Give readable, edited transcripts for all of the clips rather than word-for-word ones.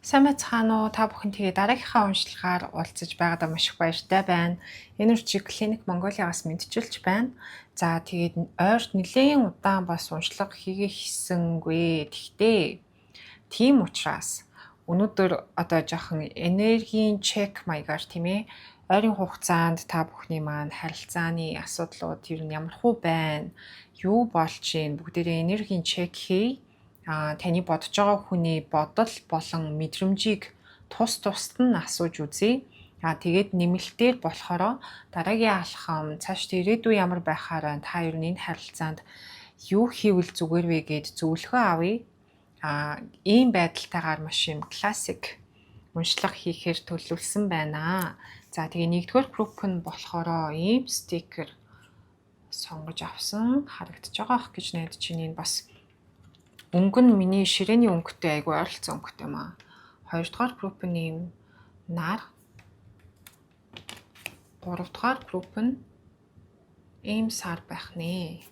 Сайн байцгаана уу? Та бүхэн тэгээ дараагийнхаа уншлагаар уулзаж байгаадаа маш их баяртай байна. Энэ үрчиг Clinic Mongolia-гаас мэдчилж байна. За тэгээд ойрт нэлээд удаан бас уншлага хийгээ хийсэнгүй. Тэгтээ тийм учраас өнөөдөр одоо жоохон энергийн чек маягаар тийм ээ ойрын хугацаанд та бүхний маань харилцааны асуудлууд ер нь ямархуу байна? Юу болж байна? Бүгдээрээ энергийн чек хий. Таны бодож байгаа хүний бодол болон мэдрэмжийг тусад нь асууж үзье. Тэгээд нэмэлтээр болохоор дараагийн алхам цааш ирээдүй ямар байхаараа та ер нь энэ харилцаанд юу хийвэл зүгээр вэ гэд зөвлөгөө авъя. Ийм байдалтайгаар маш юм классик уншлага хийхээр төлөвлөсөн байна. За тэгээ нэгдүгээр групп нь болохоор ийм стикер сонгож авсан харагдаж байгаа гэж найдаж байна. Энэ бас өнгө нь миний ширээний өнгөтэй айгүй ойролцоо өнгөтэй юм аа. Хоёрдугаар групп нь ийм нар. Гуравдугаар групп нь ийм сар байх нэ.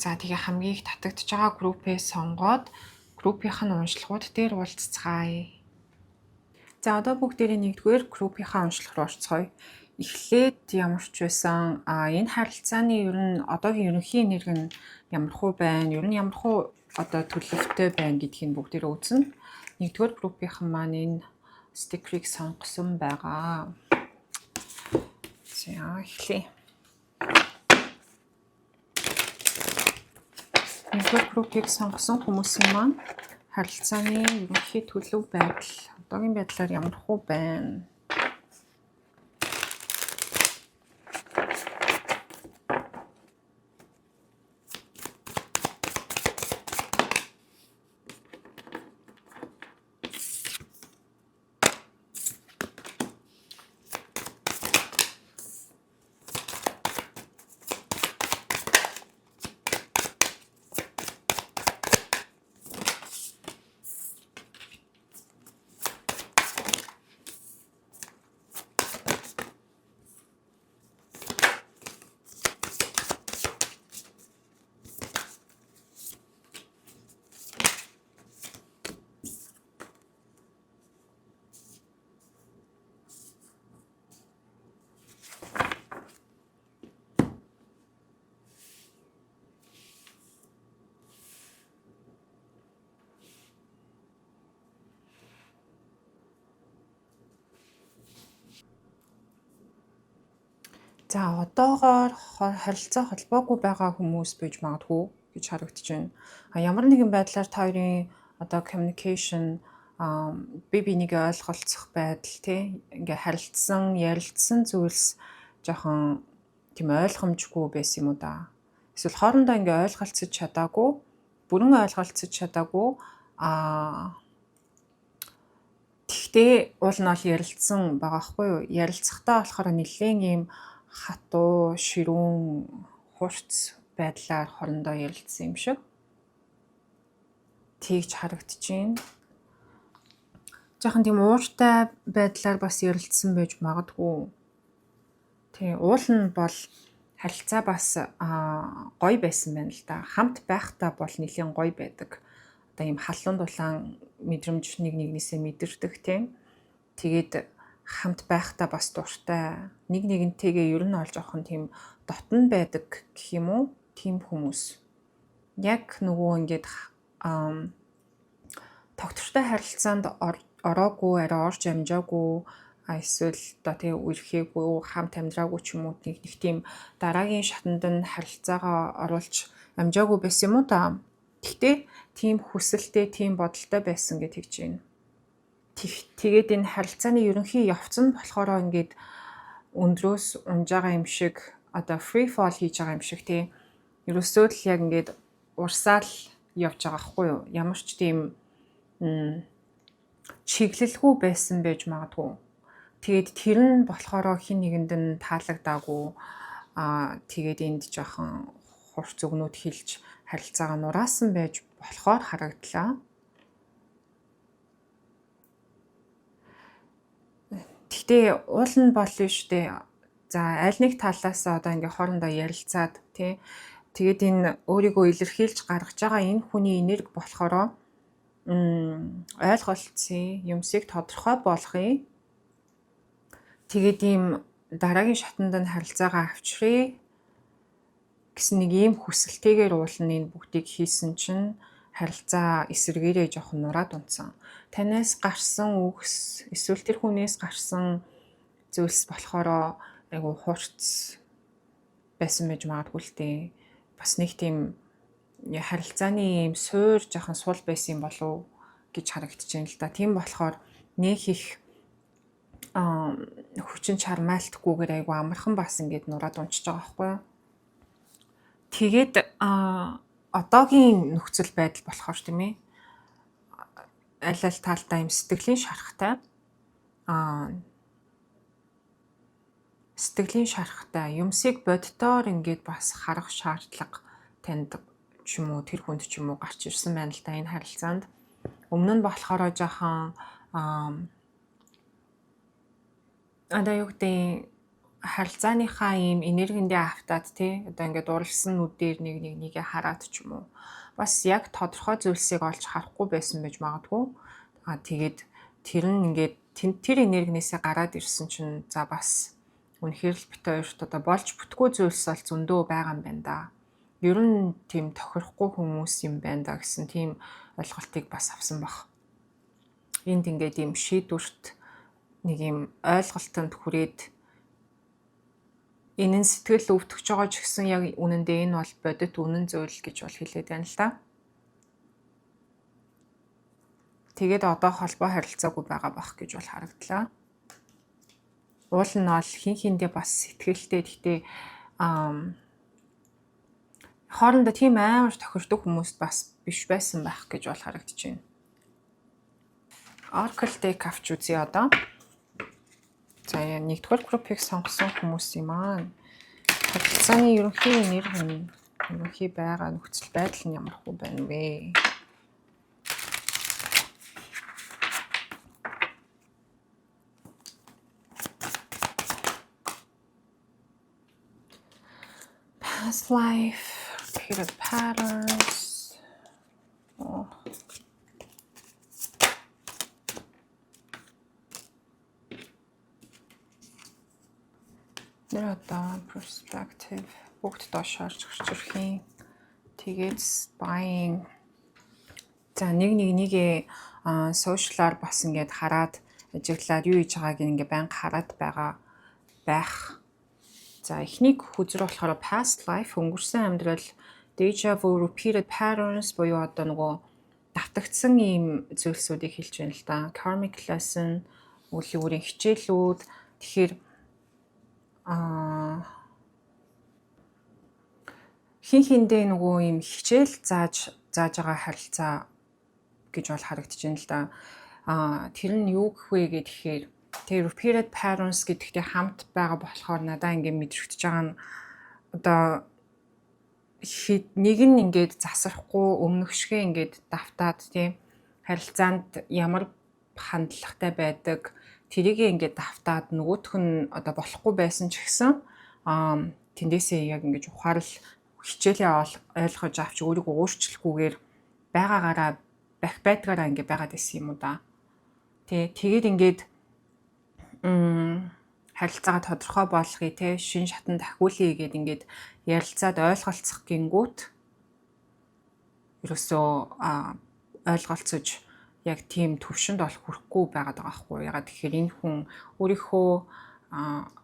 За тэгээ хамгийн их татагдж байгаа группээ сонгоод группийнх нь уншлагууд дээр уулзцгаая. За одоо бүгдээрээ нэгдүгээр группийнхаа уншлага руу орцгоё. Эхлээд ямар ч байсан энэ харилцааны ер нь одоогийн ерөнхий энерги нь ямархуу байна, ер нь ямархуу одоо төлөвтэй байна гэдгийг бүгдээрээ үзнэ. Нэгдүгээр группийнхан маань энэ стикерийг сонгосон байгаа. За эхлэе. Нэгдүгээр группийг сонгосон хүмүүсийн маань харилцааны ерөнхий төлөв байдал одоогийн байдлаар ямархуу байна. За одоогоор харилцаа холбоогүй байгаа хүмүүс байж магадгүй гэж харагдаж байна. Ямар нэгэн байдлаар та хоёрын одоо communication бие бинийгээ ойлголцох байдал тий ингээ харилцсан, ярилцсан зүйлс жоохон тийм ойлгомжгүй байсан юм уу да. Эсвэл хоорондоо ингээ ойлголцож чадаагүй, бүрэн ойлголцож чадаагүй тэгтээ уул нь ол ярилцсан байгаа хгүй юу? Ярилцахтаа болохоор нэлээд ийм хатуу, ширүүн, хурц байдлаар хоорондоо ярилцсан юм шиг тэгж харагдаж байна. Жохон тийм ууртай байдлаар бас ярилцсан байж магадгүй. Тий, уул нь бол харилцаа бас гоё байсан байна л да. Хамт байхдаа бол нэлээд гоё байдаг. Одоо ийм халуун дулаан мэдрэмж нэг нэгнээсээ мэдэрдэг тийм. Тэгээд хамт байхдаа бас дуртай. Нэг нэгнтэйгээ ер нь олж авах нь тийм дотн байдаг гэх юм уу? Тийм хүмүүс. Яг нөгөө ингээд тогтвортой харилцаанд ороогүй, арай орж амжаагүй, эсвэл одоо тэгээ үерхээгүй, хамт амьдраагүй ч юм уу нэг тийм дараагийн шатанд нь харилцаагаа оруулж амжаагүй байсан юм уу та? Гэхдээ тийм хүсэлтэй, тийм бодолтой байсан гэж хэлж байна. Тэгээд энэ харилцааны ерөнхий явц нь болохоор ингээд өндрөөс унж байгаа юм шиг одоо free fall хийж байгаа юм шиг тий. Ерөөсөө л яг ингээд урсаал явж байгаа хгүй юу? Ямар ч тийм чиглэлгүй байсан байж магадгүй. Тэгээд тэр нь болохоор хин нэгэнд нь таалагдаагүй. Тэгээд энд жоохон хурц өгнүүд хилж харилцаагаа нураасан байж болохоор харагдлаа. Гэхдээ уул нь болно шүү дээ. За аль нэг талаас одоо ингээ хоорондоо ярилцаад тий. Тэгээд энэ өөрийгөө илэрхийлж гаргаж байгаа энэ хүний энерги болохоор ойлголцсон юмсыг тодорхой болгоё. Тэгээд ийм дараагийн шатанд нь харилцаагаа авчръя гэсэн нэг ийм хүсэлтэйгээр уулна энэ бүгдийг хийсэн чинь харилцаа эсэргээрээ жоохон нураад унтсан. Танаас гарсан үгс эсвэл тэр хүнээс гарсан зүйлс болохоор айгу хурц байсан байж магадгүй л дээ. Бас нэг тийм харилцааны ийм суур жоохон сул байсан болов гэж харагдчихээн л да. Тийм болохоор нэг их хүчин чармайлтгүйгээр айгу амархан бас ингээд нураад унчиж байгаа байхгүй юу. Тэгээд одоогийн нөхцөл байдал болохоор тийм ээ аль талдаа юм сэтгэлийн шарахтай юмсыг боддоор ингээд бас харах шаардлага танд ч юм уу тэр хүнд ч юм уу гарч ирсэн байна л да энэ харилцаанд. Өмнө нь болохоор жоохон юу гэдэг харилцааныхаа ийм энергиндээ автаад тий одоо ингээд уралсан нүдээр нэгээ хараад ч юм уу бас яг тодорхой зүйлсийг олж харахгүй байсан байж магадгүй. Тэгээд тэр нь ингээд тэр энергинээсээ гараад ирсэн чинь за бас үнэхээр л бит хоёрт одоо болж бүтггүй зүйлс бол зөндөө байгаа юм байна да. Ер нь тийм тохирохгүй хүмүүс юм байна да гэсэн тийм ойлголтыг бас авсан баг. Энд ингээд ийм шийдвэрт нэг ийм ойлголтод хүрээд энэ нь сэтгэл өвтгөж байгаа ч гэсэн яг үнэндээ энэ бол бодит үнэн зүйл гэж бол хэлээд байна л да. Тэгээд одоо холбоо харилцаагүй байгаа бах гэж бол харагдлаа. Уул нь бол хин хиндээ бас сэтгэлтэй гэхдээ хоорондоо тийм амар тохирдог хүмүүс бас биш байсан байх гэж бол харагдаж байна. Oracle deck авч үзье одоо. За нэгдүгээр группийг сонгосон хүмүүс юм аа. Харилцааны ерөнхий энерги ерөнхий байгаа нөхцөл байдал нь ямар хөө байна вэ? Past life, repeated patterns. Тэр одоо perspective бүгд доош орж гарч ирэх юм. Тэгээд spying. За нэгээ сошиалар бас ингээд хараад ажиглаад юу хийж байгааг ингээд байнга хараад байх. За эхний хүзэр болохоор past life өнгөрсөн амьдрал, deja vu, repeated patterns буюу одоо нөгөө давтагдсан ийм зүйлсүүдийг хэлж байна л да. Karmic lesson, үлийн үрийн хичээлүүд. Тэгэхээр хин хиндээ нөгөө ийм хичээл зааж байгаа харилцаа гэж бол харагдаж байна л да. Тэр нь юу гэх вэ гэхээр тэр repeated patterns гэдэгтэй хамт байгаа болохоор надаа ингээд мэдрэгдэж байгаа нь одоо нэг нь ингээд засрахгүй өмнөх шигээ ингээд давтаад тийм харилцаанд ямар хандлагатай байдаг тэрийг ингээд давтаад нөгөөх нь одоо болохгүй байсан ч гэсэн тэндээсээ яг ингээд ухаарл хичээлээ ойлгож авч өөрийгөө өөрчлөхгүйгээр байгаагаараа байдгаараа ингээд байгаад байсан юм уу да. Тэгээд ингээд харилцаагаа тодорхой болгоё те шин шатанд ахиулъя гэгээд ингээд ярилцаад ойлголцох гингүүт ерөөсөө ойлголцож яг тийм төвшөнд бол хүрэхгүй байгаад байгаа байхгүй. Ягаад тэгэхээр энэ хүн өөрийнхөө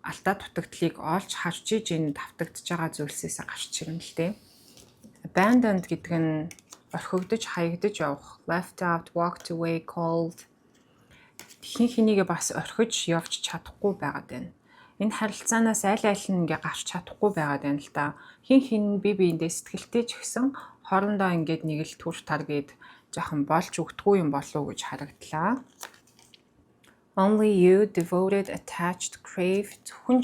алдаа дутагдлыг олж харж иж энэ давтагдж байгаа зүйлсээс гарч ирнэ л дээ. Abandoned гэдэг нь орхигдож, хаягдж явах, left out, walked away, cold. Хин хинийгээ бас орхиж явж чадахгүй байгаад байна. Энэ харилцаанаас аль нь ингээ гарч чадахгүй байгаад байна л да. Хин хин биендээ сэтгэлтэй ч гэсэн хоорондоо ингээд нэг л түр таргээд жоохон болж өгдөггүй юм болов уу гэж харагдлаа. Only you, devoted, attached, crave. Зөвхөн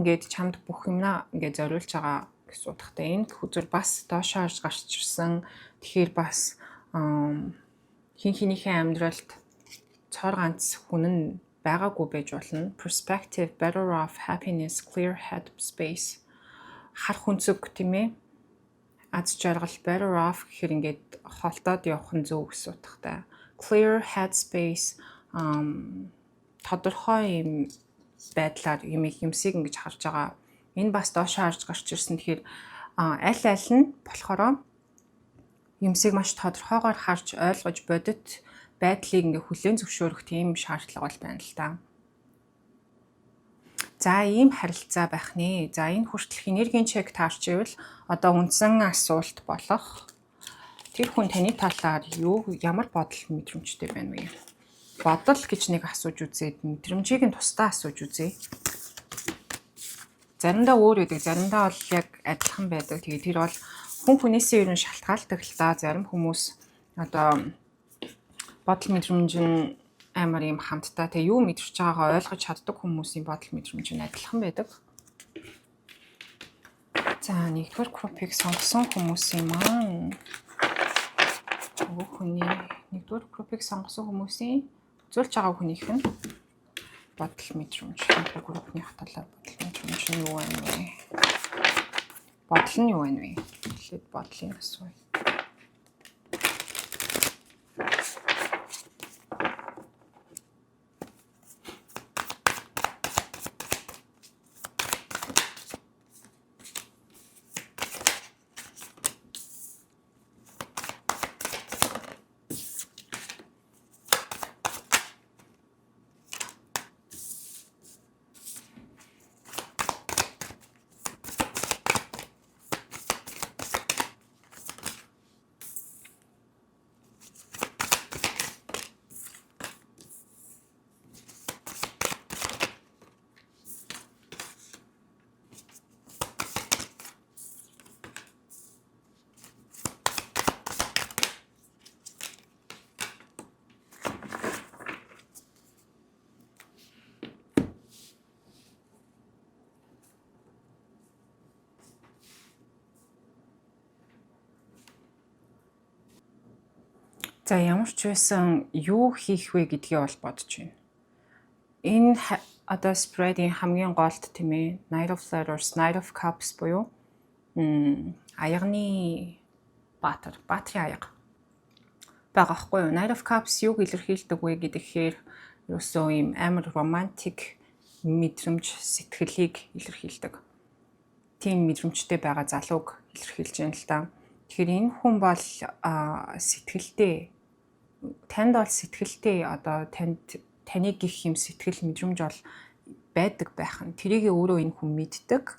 ингээд чамд бүх юмнаа ингээд зориулж байгаа гэж судахтай. Энэ хүзэр бас доошоо орж гарч ирсэн. Тэгэхээр бас хин хинийхээ амьдралд цор ганц хүн нь байгаагүй байж болно. Perspective, better off, happiness, clear head space. Харах өнцөг тийм ээ. аз жаргал better off гэхээр ингээд холдоод явах нь зөв гэсэн утгатай. Clear headspace тодорхой юм байдлаар юмсыг ингэж харж байгаа. Энэ бас доошоо харж гарч ирсэн. Тэгэхээр аль нь болохоор юмсыг маш тодорхойгоор харж ойлгож бодит байдлыг ингээ хүлээн зөвшөөрөх тийм шаардлага бол байна л да. За ийм харилцаа байх нэ. За энэ хүртэлх энергийн чек таарч ивэл одоо үндсэн асуулт болох тэр хүн таны талаар ямар бодол мэдрэмжтэй байна вэ? Бодол гэж нэг асууж үзээд мэдрэмжийг нь тусдаа асууж үзье. Заримдаа өөр байдаг, заримдаа бол яг адилхан байдаг. Тэгээ тэр бол хүн хүнээсээ ер нь шалтгаалдаг л да. Зарим хүмүүс одоо бодол мэдрэмж нь амар юм хамттай. Тэгээ юу мэдэрч байгаагаа ойлгож чаддаг хүмүүсийн бодол мэдрэмж нь адилхан байдаг. За нэгдүгээр группийг сонгосон хүмүүсийн маань хүний нэгдүгээр группийг сонгосон хүмүүсийн үзүүлж байгаа хүнийх нь бодол мэдрэмж. Нэгдүгээр группийн хаталаа бодол мэдрэмж нь юу байна вэ? Бодол нь юу байна вэ? Эхлээд бодлын асууя. За ямар ч байсан юу хийх вэ гэдгийг бол бодож байна. Энэ одоо spread-ийн хамгийн голд тийм ээ Knight of Letters, Knight of Cups буюу аягны баатарын аяга байгаа хгүй юу? Knight of Cups юуг илэрхийлдэг вэ гэхээр ерөөсөө ийм амар романтик мэдрэмж сэтгэлийг илэрхийлдэг. Тийм мэдрэмжтэй байгаа залууг илэрхийлж байна л да. Тэгэхээр энэ хүн бол сэтгэлтэй танд бол сэтгэлтэй одоо таны гих юм сэтгэл мэдрэмж бол байдаг байх нь тэрийг өөрөө энэ хүн мэддэг.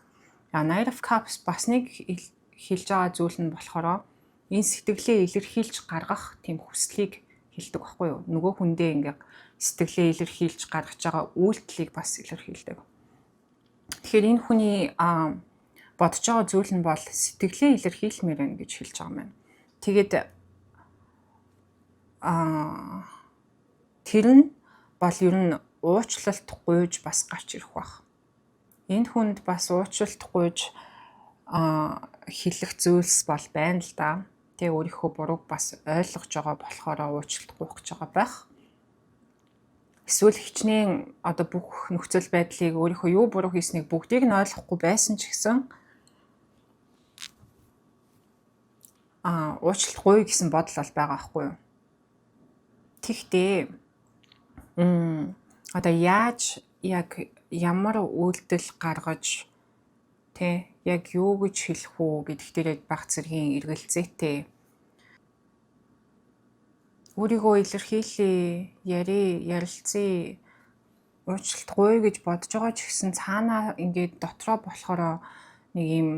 Knight of Cups бас нэг хэлж байгаа зүйл нь болохоор энэ сэтгэлээ илэрхийлж гаргах тийм хүслийг хэлдэг байхгүй юу? Нөгөө хүндээ ингээ сэтгэлээ илэрхийлж гаргаж байгаа үйлдэлийг бас илэрхийлдэг. Тэгэхээр энэ хүний бодож байгаа зүйл нь бол сэтгэлээ илэрхийлмээр байна гэж хэлж байгаа юм байна. Тэгээд тэр нь бол ер нь уучлалт гуйж бас гарч ирэх байх. Энэ хүнд бас уучлалт гуйж хэлэх зүйлс бол байна л да. Тэгээ өөрийнхөө бурууг бас ойлгож байгаа болохоор уучлалт гуйх гэж байгаа байх. Эсвэл хичнээн одоо бүх нөхцөл байдлыг өөрийнхөө юу буруу хийснийг бүгдийг нь ойлгохгүй байсан ч гэсэн уучлалт гуйж гэсэн бодол бол байгаа байхгүй юу? Тэгтээ одоо яаж яг ямар үйлдэл гаргаж яг юу гэж хэлэх үү гэдэгт дээрээ баг зэргийн эргэлзээтэй өөрийгөө илэрхийлээ, ярилцъя, уучлалт гуйж гэж бодож байгаа ч гэсэн цаанаа ингээд дотроо болохоор нэг юм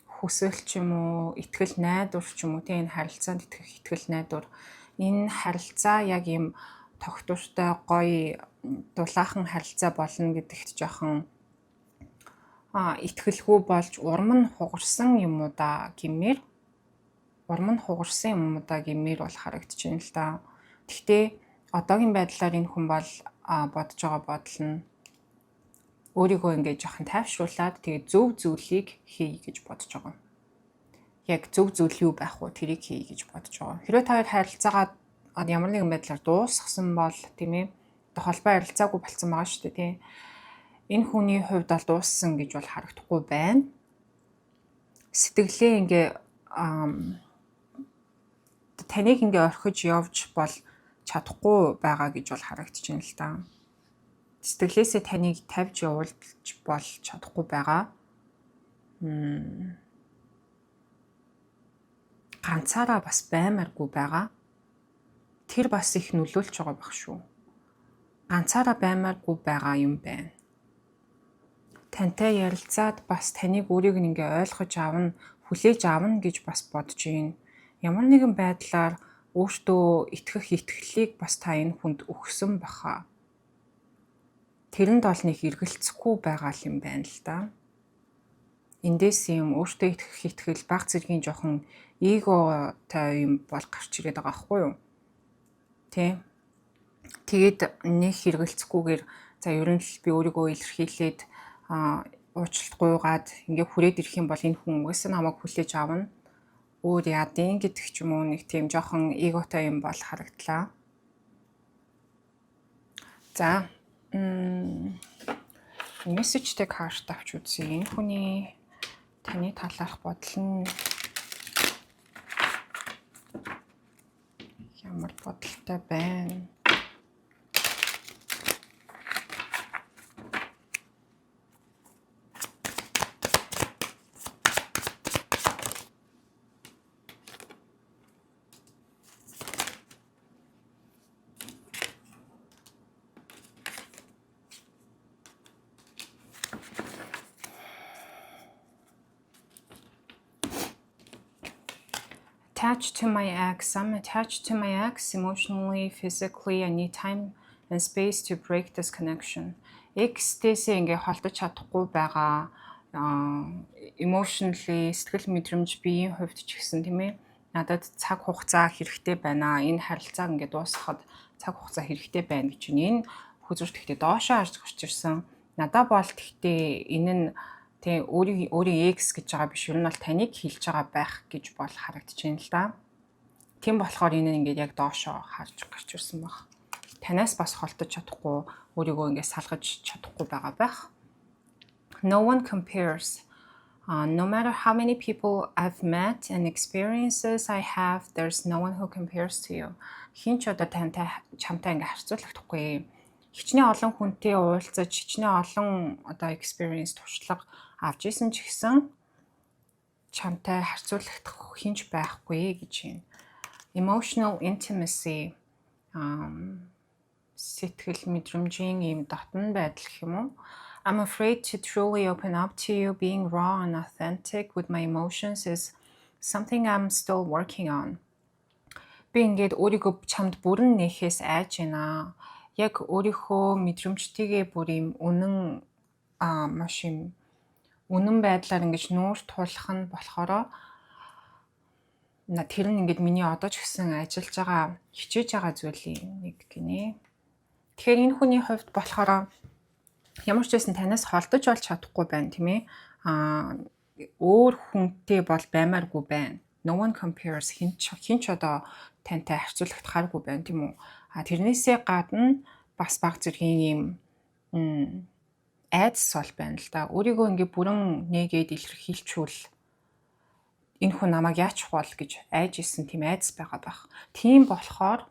хүсэл ч юм уу, итгэл найдвар ч юм уу энэ харилцаанд итгэх итгэл найдвар энэ харилцаа яг юм тогтвортой гоё дулаахан харилцаа болно гэдэгт жоохон итгэлгүй болж урам нь хугарсан юмудаа гэмээр бол харагдаж байна л да. Гэхдээ одоогийн байдлаар энэ хүн бол бодож байгаа бодол нь өөрийгөө ингээд жоохон тайвшруулад тэгээ зөв зүйлийг хий гэж бодож байгаа. Яг зөв зүйл юу байх вэ? Тэрийг хий гэж бодож байгаа. Хэрвээ та хоёр харилцаагаа ямар нэгэн байдлаар дуусгасан бол тийм ээ холбоо харилцаагүй болцсон байгаа шүү дээ тийм. Энэ хүний хувьд бол дууссан гэж бол харагдахгүй байна. сэтгэлээ ингээ таныг ингээ орхиж явж бол чадахгүй байгаа гэж бол харагдаж байна л да. Сэтгэлээсээ таныг тавьж явуулж бол чадахгүй байгаа. Ганцаараа бас баймааргүй байгаа. Тэр бас их нөлөөлж байгаа байх шүү. Ганцаараа баймааргүй байгаа юм байна. Тантай ярилцаад бас таныг өөрийг ингээ ойлгож авна, хүлээж авна гэж бас бодож байна. Ямар нэгэн байдлаар өөртөө итгэх итгэлийг бас та энэ хүнд өгсөн баха. Тэрэнд бол нэг эргэлцэхгүй байгаа юм байна л да. Эндээс юм өөртөө итгэх итгэл баг зэргийн жоохон эготой юм бол гарч ирээд байгаа байхгүй юу? Тэ. Тэгээд нэг эргэлцэхгүйгээр за ер нь л би өөрийгөө илэрхийлээд уучлалт гуйгаад ингээ хүрээд ирэх юм бол энэ хүн угсаа намайг хүлээж авна. Өөр яадын гэдэг ч юм уу нэг тийм жоохон эготой юм бол харагдлаа. За мессежтэй карт авч үзье. Энэ хүний таны талаарх бодол нь ямар бодолтой байна? Attached to my ex. I'm attached to my ex emotionally, physically. I need time and space to break this connection. Ex-тэйсээ ингээ холдож чадахгүй байгаа. Emotionally, сэтгэл мэдрэмж биеийн хувьд ч гэсэн тийм ээ. Надад цаг хугацаа хэрэгтэй байна. Энэ харилцаа ингээ дуусгахад цаг хугацаа хэрэгтэй байна гэж энэ хүзүүрт гэхдээ доошоо харж гарч ирсэн. Надад бол гэхдээ энэ нь тэг өөрийн X гэж байгаа биш. Ер нь бол таныг хилж байгаа байх гэж бол харагдаж байна л да. Тийм болохоор энэ ингээд яг доошоо харж гарч ирсэн баг. Танаас бас холдож чадахгүй, өөрийгөө ингээд салгаж чадахгүй байгаа байх. No one compares. No matter how many people I've met and experiences I have, there's no one who compares to you. Хин ч одоо чамтай ингээд харьцуулахдаггүй. Хичнээн олон хүнтэй уулзаж, хичнээн олон одоо experience туршлага авч исэн ч гэсэн чамтай харьцуулагдах хинч байхгүй гэж байна. Emotional intimacy сэтгэл мэдрэмжийн ийм дотн байдал гэх юм уу? I'm afraid to truly open up to you. Being raw and authentic with my emotions is something I'm still working on. Би ингээд өөрийгөө чамд бүрэн нээхээс айж байна. Яг өөрийнхөө мэдрэмжтэйгээ бүр ийм маш юм үнэн байдлаар ингэж нүүр тулах нь болохоор тэр нь ингээд миний одоо ч гэсэн ажиллаж байгаа хичээж байгаа зүйлийн нэг гинэ. Тэгэхээр энэ хүний хувьд болохоор ямар ч байсан танаас холдож болж чадахгүй байна тийм ээ. Өөр хүнтэй бол баймааргүй байна. No one compares. Хинч одоо тантай харьцуулагдахааргүй байна тийм үү. Тэрнээсээ гадна бас баг зэргийн ийм айдас бол байна л да. Өөрийгөө ингээ бүрэн нээгээд илэрхийлчүүл энэ хүн намайг яачих бол гэж айж исэн тийм айдас байгаа байх. Тийм болохоор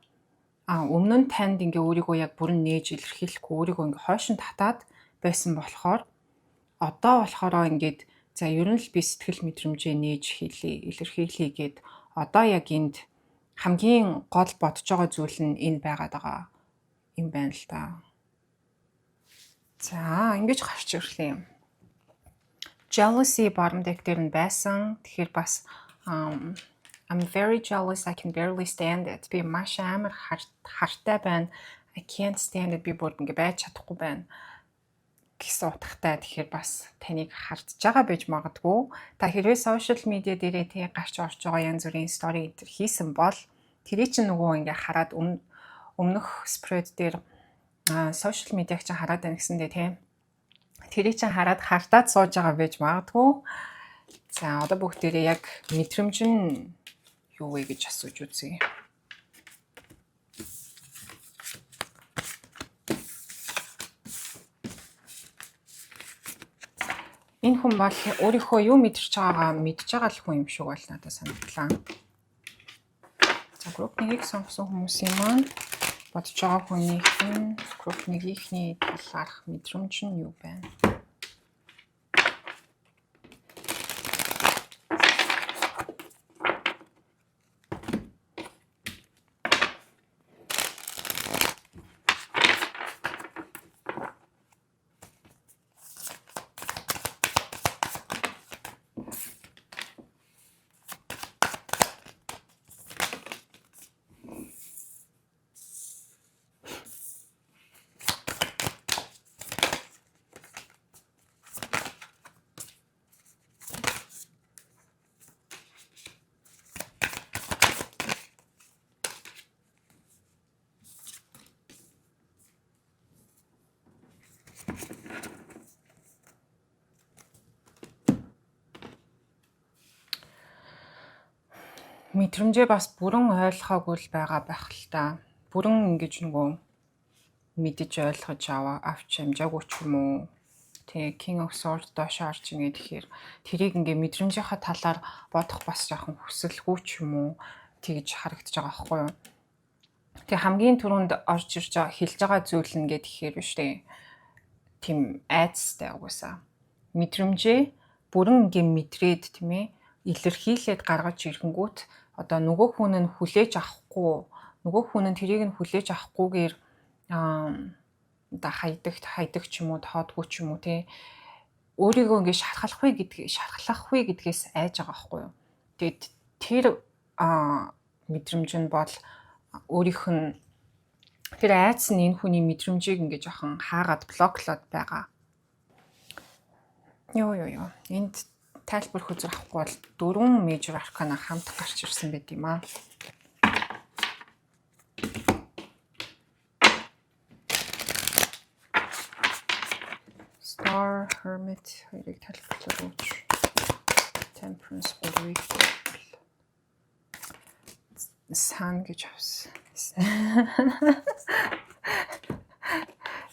өмнө нь танд ингээ өөрийгөө яг бүрэн нээж илэрхийлэхгүй өөрийгөө ингээ хойшин татаад байсан болохоор одоо болохоро ингээд за ер нь л би сэтгэл мэдрэмжээ нээж илэрхийлье гэд одоо яг энд хамгийн гол бодож байгаа зүйл нь энэ байгаад байгаа юм байна л да. За ингэж гарч ирлээ юм. Jealousy bottom deck дээр нь байсан. Тэгэхээр бас I'm very jealous. I can barely stand it. Би маш амар хартай байна. I can't stand it. Би бүр ингэ байж чадахгүй байна гэсэн утгатай. Тэгэхээр бас таныг хардж байгаа байж магадгүй. Та хэрвээ social media дээрээ тэг гарч орж байгаа янз бүрийн story хийсэн бол тэрий чинь нөгөө ингэ хараад өмнөх spread дээр social media чинь хараад байна гэсэндээ тийм тэрийг чинь хараад хартаад сууж байгаа байж магадгүй. За одоо бүгдээрээ яг мэдрэмж нь юу вэ гэж асууж үзье. энэ хүн бол өөрийнхөө юу мэдэрч байгаагаа мэдж байгаа л хүн юм шиг бол надад санагдлаа. За group 1-ийг сонгосон хүмүүсийн маань бодож байгаа хүнийх нь group 1-ийнхний талаарх мэдрэмж нь юу байна? Мэдрэмжээ бас бүрэн ойлгоогүй л байгаа байх л та. Бүрэн ингэж нөгөө мэдэж ойлгож авч амжаагүй ч юм уу. Тэгээ King of Swords доош орж ингээд тэгэхээр тэрийг ингээ мэдрэмжийнхаа талаар бодох бас жоохон хүсэлгүй ч юм уу тэгж харагдаж байгаа байхгүй юу. Тэгээ хамгийн түрүүнд орж ирж байгаа хэлж байгаа зүйл нь гэдэг тэгэхээр биш үү. Тийм айцтай угаасаа. Мэдрэмжээ бүрэн ингээ мэдрээд тийм ээ илэрхийлээд гаргаж ирэнгүүт одоо нөгөө хүн нь хүлээж авахгүй, нөгөө хүн нь тэрийг нь хүлээж авахгүйгээр хайдаг ч юм уу, тоодгүй ч юм уу тий. Өөрийгөө ингэ шархлах вэ гэдгээс айж байгаа байхгүй юу. Тэгээд тэр мэдрэмж нь бол өөрийнх нь тэр айц нь энэ хүний мэдрэмжийг ингэ жоохон хаагаад блоклоод байгаа. Энд тайлбар хүзэр авахгүй бол 4 major arcana хамт гарч ирсэн байт юм аа. Star, Hermit хоёрыг тайлбарлаж өгч. Temperance хоёрыг Sun гэж авсан.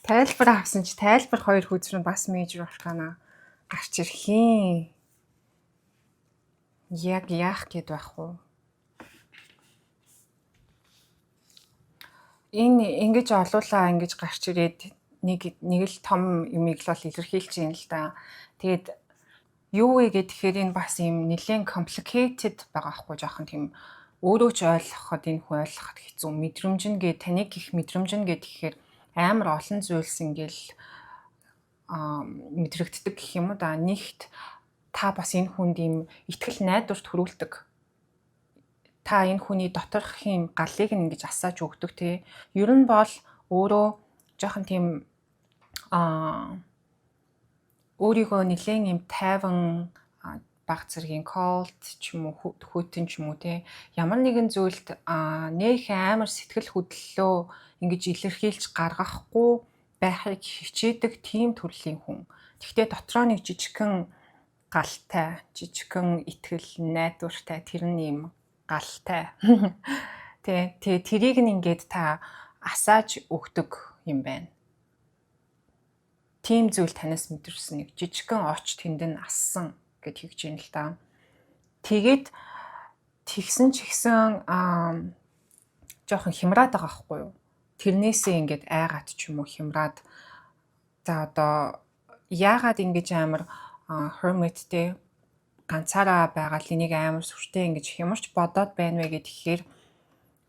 Тайлбар авсан чи тайлбар 2 хүзэр нь бас major arcana гарч ирэх юм. Яг яах гээд байх вэ? Энэ ингэж олуулаа ингэж гарч ирээд нэг л том юмыг л илэрхийлж юм л да. Тэгээд юу вэ гэхээр энэ бас юм нэлээд complicated байгаа хгүй жоохон тийм өөрөө ч ойлгоход энэ хүн ойлгоход хэцүү. Мэдрэмж нь гээ таныг их мэдрэмж нь гэхээр амар олон зүйлс ингээл мэдрэгддэг гэх юм уу да. Нэгт та бас энэ хүнд ийм итгэл найдварт төрүүлдэг. Та энэ хүний доторх юм галыг ингэж асааж өгдөг тий. Ер нь бол өөрөө жоохон тийм өөрийгөө нэлээд юм тайван баг зэргийн cold ч юм уу хөтөн ч юм уу тий. Ямар нэгэн зүйлд нөх амар сэтгэл хөдлөлөө ингэж илэрхийлж гаргахгүй байхыг хичээдэг тийм төрлийн хүн. Гэхдээ дотроо нэг жижигхэн галтай, жижигхэн итгэл найдвартай тэр нь юм галтай. Тэгээ тэрийг нь ингээд та асааж өгдөг юм байна. Тийм зүйл танаас мэдэрсэн нэг жижигхэн оч тэнд нь ассан гэж хэлж юм л да. Тэгээд тэгсэн ч ихсэн жоохон хямраад байгаа хгүй юу. Тэрнээсээ ингээд айгаад ч юм уу хямраад за одоо яагаад ингэж амар hermitтэй ганцаараа байгаа л энийг амар сүртэй ингэж хямарч бодоод байна вэ гэхээр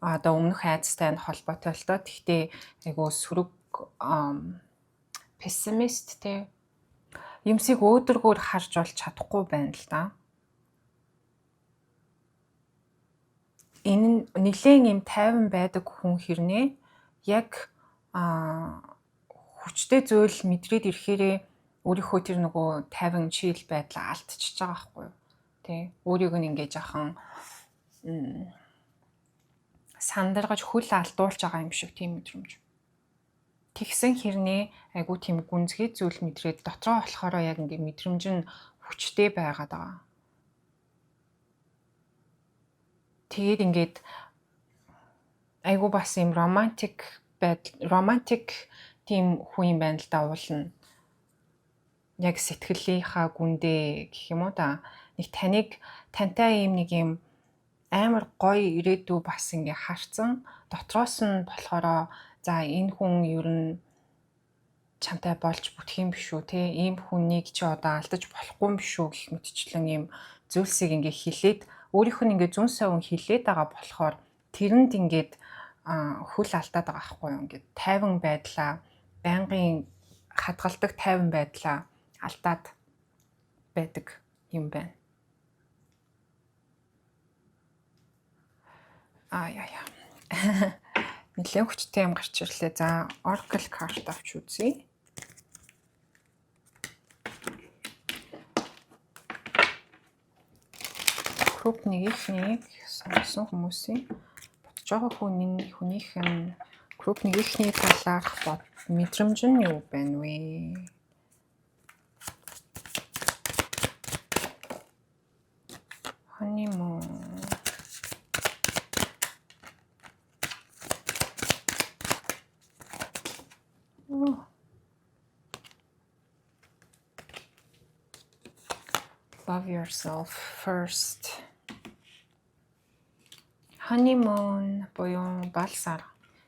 одоо өмнөх айцтай нь холбоотой л доо. Тэгтээ айгу сөрөг пессимист те юмсыг өөдргөөр харж олж чадахгүй байна л да. Энэ нэлээд юм тайван байдаг хүн хэрнээ яг хүчтэй зүйл мэдрээд ирэхээрээ өөрийнхөө тэр нөгөө тайван чийл байдлаа алдчихж байгаа байхгүй юу. Тэ өөрийг нь ингэж ахан сандаргаж хөл алдуулж байгаа юм шиг тийм мэдрэмж. Тэгсэн хэрнээ айгу тийм гүнзгий зүйл мэдрээд дотроо болохоор яг ингэ мэдрэмж нь хүчтэй байгаад байгаа. Тэгээд ингээд айгу бас юм романтик тийм хүн юм байна л да уулна. яг сэтгэлийнхаа гүндээ гэх юм уу та нэг тантай нэг юм амар гоё ирээдүй бас ингээ харцсан дотроос нь болохоор за энэ хүн ер нь чамтай болж бүтэх юм биш үү те ийм хүнийг чи одоо алдаж болохгүй юм биш үү гэх мэтчлэн ийм зүйлсийг ингээ хилээд өөрийнх нь ингээ 100% хилээд байгаа болохоор тэрэнд ингээд хүл алдаад байгаа байхгүй юу ингээд тайван байдлаа байнгын хадгалдаг тайван байдлаа алдаад байдаг юм байна. Яа. Нэлээд хүчтэй юм гарч ирлээ. За, Oracle card авч үзье. Group нэгийнхнийг сонгосон хүмүүсийн бодож байгаа хүнийх нь group нэгийнхний талаарх мэдрэмж нь юу байна вэ? Honeymoon. Love yourself first. Honeymoon буюу бал сар.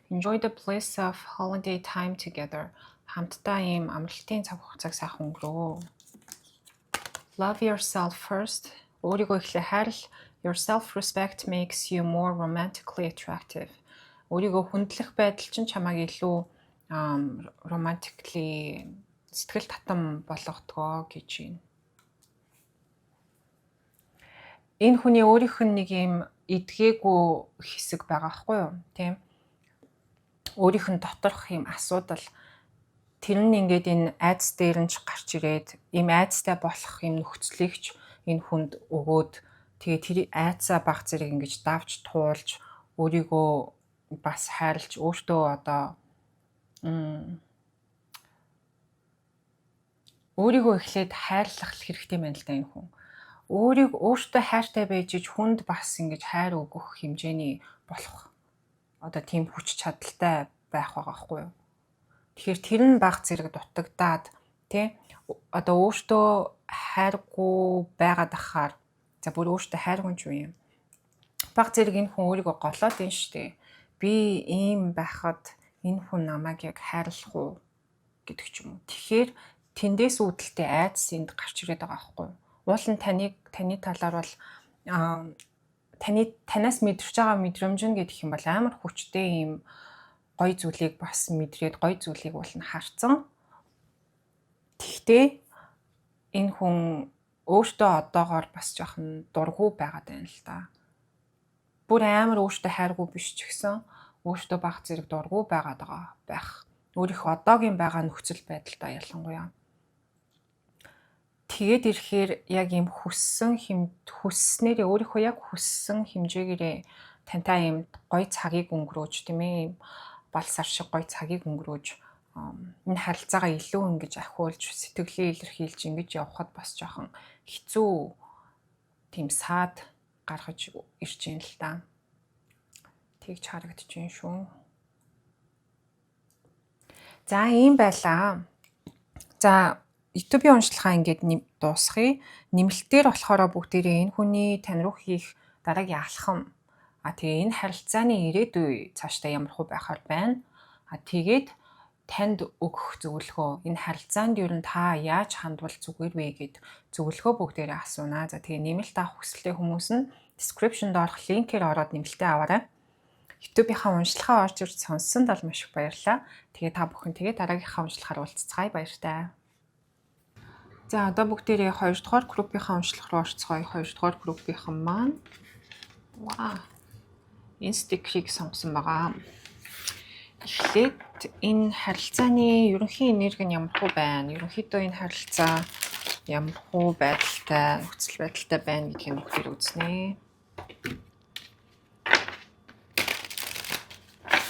Enjoy the bliss of holiday time together. Хамтдаа ийм амралтын цаг хугацааг сайхан өнгөрөө. Love yourself first. Өөрийгөө ихлэ хайрл. Your self-respect makes you more romantically attractive. Өөрийгөө хүндлэх байдал чинь чамайг илүү romantically сэтгэл татам болгодгоо гэж байна. Энэ хүний өөрийнх нь нэг юм эдгээгүй хэсэг байгаа хгүй юу? Тийм. Өөрийнх нь доторх юм асуудал тэр нь ингээд энэ айдас дээр нь ч гарч ирээд ийм айдастай болох юм нөхцөлийг ч энэ хүнд өгөөд тэгээ тэр айдсаа баг зэрэг ингэж давж туулж өөрийгөө бас хайрлж өөртөө одоо өөрийгөө эхлээд хайрлах хэрэгтэй байна л да энэ хүн. Өөртөө хайртай байж хүнд бас ингэж хайр өгөх хэмжээний болох одоо тийм хүч чадалтай байх байгаа хгүй юу. Тэгэхээр тэр нь баг зэрэг дутагдаад тий одоо өөртөө хайргүй байгаад ахаар за бүр өөртөө хайргүй ч юм. Баг зэрэг энэ хүн өөрийгөө голоод байна шүү дээ. Би ийм байхад энэ хүн намайг яг хайрлах уу гэдэг ч юм уу. Тэгэхээр тэндээс үүдэлтэй айдас энд гарч ирээд байгаа байхгүй юу. Уул нь таны талаар бол танаас мэдэрч байгаа мэдрэмж нь гэдэг юм бол амар хүчтэй юм гоё зүйлийг бас мэдрээд гоё зүйлийг бол нь харцсан. Тэгтээ энэ хүн өөртөө одоогоор бас жоохон дургүй байгаад байна л да. Бүр амар өөртөө хайргүй биш ч гэсэн өөртөө баг зэрэг дургүй байгаад байгаа байх. Өөрийнхөө одоогийн байгаа нөхцөл байдалтай ялангуяа. Тэгээд ирэхээр яг ийм хүсснээрээ өөрийнхөө яг хүссэн хэмжээгээрээ тантай ийм гоё цагийг өнгөрөөж тийм ээ бал сар шиг гоё цагийг өнгөрөөж энэ харилцаагаа илүү ингэж ахиулж сэтгэлээ илэрхийлж ингэж явхад бас жоохон хэцүү тийм саад гаргаж ирж байна л да. Тэгж харагдаж байна шүү. За ийм байлаа. За YouTube-ийн уншлагаа ингээд дуусгая. Нэмэлтээр болохоор бүгдээрээ энэ хүний тань руу хийх дараагийн алхам. Тэгээ энэ харилцааны ирээдүй цаашдаа ямар хөө байхаар байна. Тэгээд танд өгөх зөвлөгөө энэ харилцаанд юу н та яаж хандвал зүгээр вэ гэд зөвлөгөө бүгдээрээ асууна. За тэгээ нэмэлт авах хүсэлтэй хүмүүс нь description-д орох линкээр ороод нэмэлтээ аваарай. YouTube-ийнхаа уншлагаа орж ирж сонссонд бол маш их баярлалаа. Тэгээ та бүхэн тэгээ дараагийнхаа уншлагаар уулзцгаая баяртай. За одоо бүгдээрээ 2 дугаар группийнхаа уншлах руу орцгоё. 2 дугаар группийнхан маань энэ стикерийг сонгосон байгаа. Эхлээд энэ харилцааны ерөнхий энерги нь ямар хөө байна? Ерөнхийдөө энэ харилцаа ямар хөө байдалтай, нөхцөл байдалтай байна гэдгийг бүгдээр үзнэ.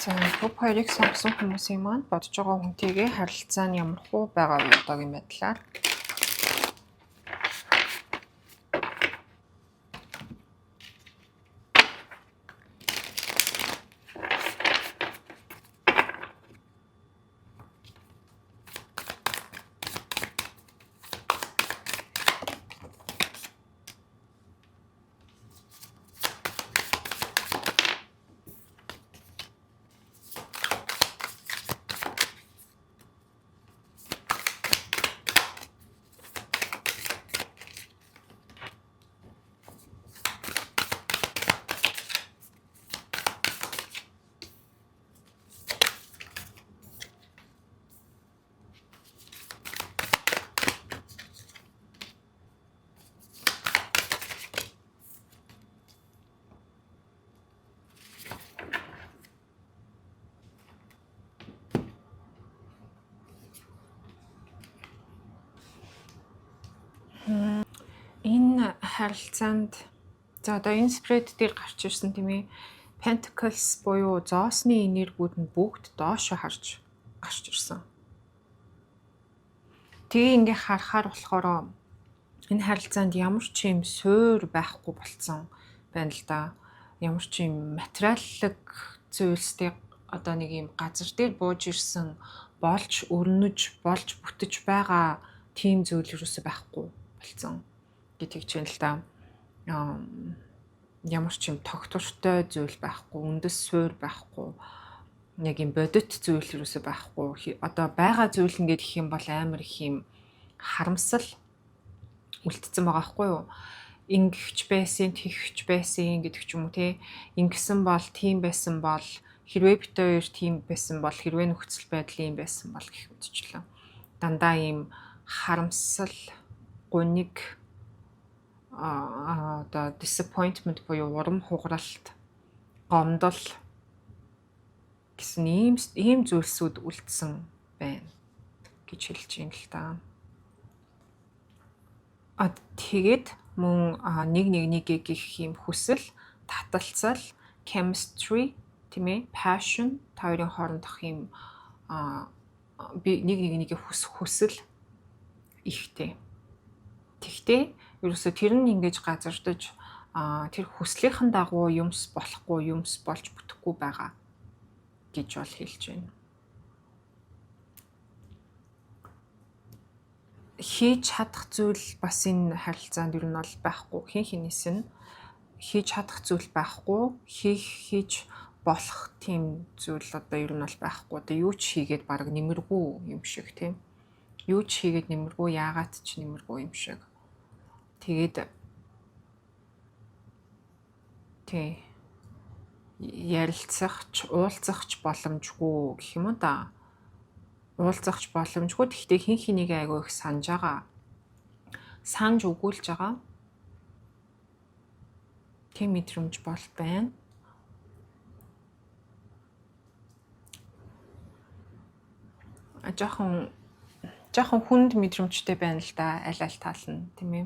За групп 2-ыг сонгосон хүмүүсийн маань бодож байгаа хүнтэйгээ харилцаа нь ямар хөө байгаа вэ одоогийн байдлаар? харилцаанд за одоо энэ спред дээр гарч ирсэн тийм ээ. Pentacles буюу зоосны энергиуд нь бүгд доошо гарч ирсэн. Тэгээ ингээ харахаар болохоор энэ харилцаанд ямар ч юм суур байхгүй болцсон байна л да. Ямар ч юм материаллык зүйлстэй одоо нэг юм газар дээр бууж ирсэн болж өрнөж болж бүтэж байгаа тийм зүйл юусоо байхгүй болцсон гэж хэлж байна л да. Ямар ч юм тогтвортой зүйл байхгүй, үндэс суур байхгүй, нэг юм бодит зүйл юусоо байхгүй. Одоо байгаа зүйл ингээд их юм бол амар их юм харамсал үлдсэн байгаа байхгүй юу? Ингэвч байсан, тэгвч байсан гэдэг ч юм уу те. Ингэсэн бол, тийм байсан бол, хэрвээ бит хоёр тийм байсан бол, хэрвээ нөхцөл байдал ийм байсан бол гэх мэтчлээ. Дандаа ийм харамсал, гуниг одоо disappointment буюу урам хугаралт, гомдол гэсэн ийм зүйлсүүд үлдсэн байна гэж хэлж байна л да. Тэгээд мөн нэг гэх юм хүсэл, таталцал, chemistry тийм ээ, passion та хоёрын хоорондох юм нэг хүсэл ихтэй. Тэгтээ ерөөсө тэр нь ингэж газардаж тэр хүслийнхэн дагуу юмс болохгүй, юмс болж бүтэхгүй байгаа гэж бол хэлж байна. Хийж чадах зүйл бас энэ харилцаанд ер нь бол байхгүй. Хинээс нь хийж чадах зүйл байхгүй, хийж болох тийм зүйл одоо ер нь бол байхгүй. Одоо юу ч хийгээд баг нэмэргүй юм шиг тийм. Юу ч хийгээд нэмэргүй, яагаад ч нэмэргүй юм шиг. Тэгээд ярилцахч, уулзахч боломжгүй гэх юм уу да. Уулзахч боломжгүй. Гэхдээ хин хэнийг айгүй их санаж байгаа. Санаж өгүүлж байгаа. Тийм мэдрэмж бол байна. Жохон хүнд мэдрэмжтэй байна л да. Аль тал нь тийм ээ.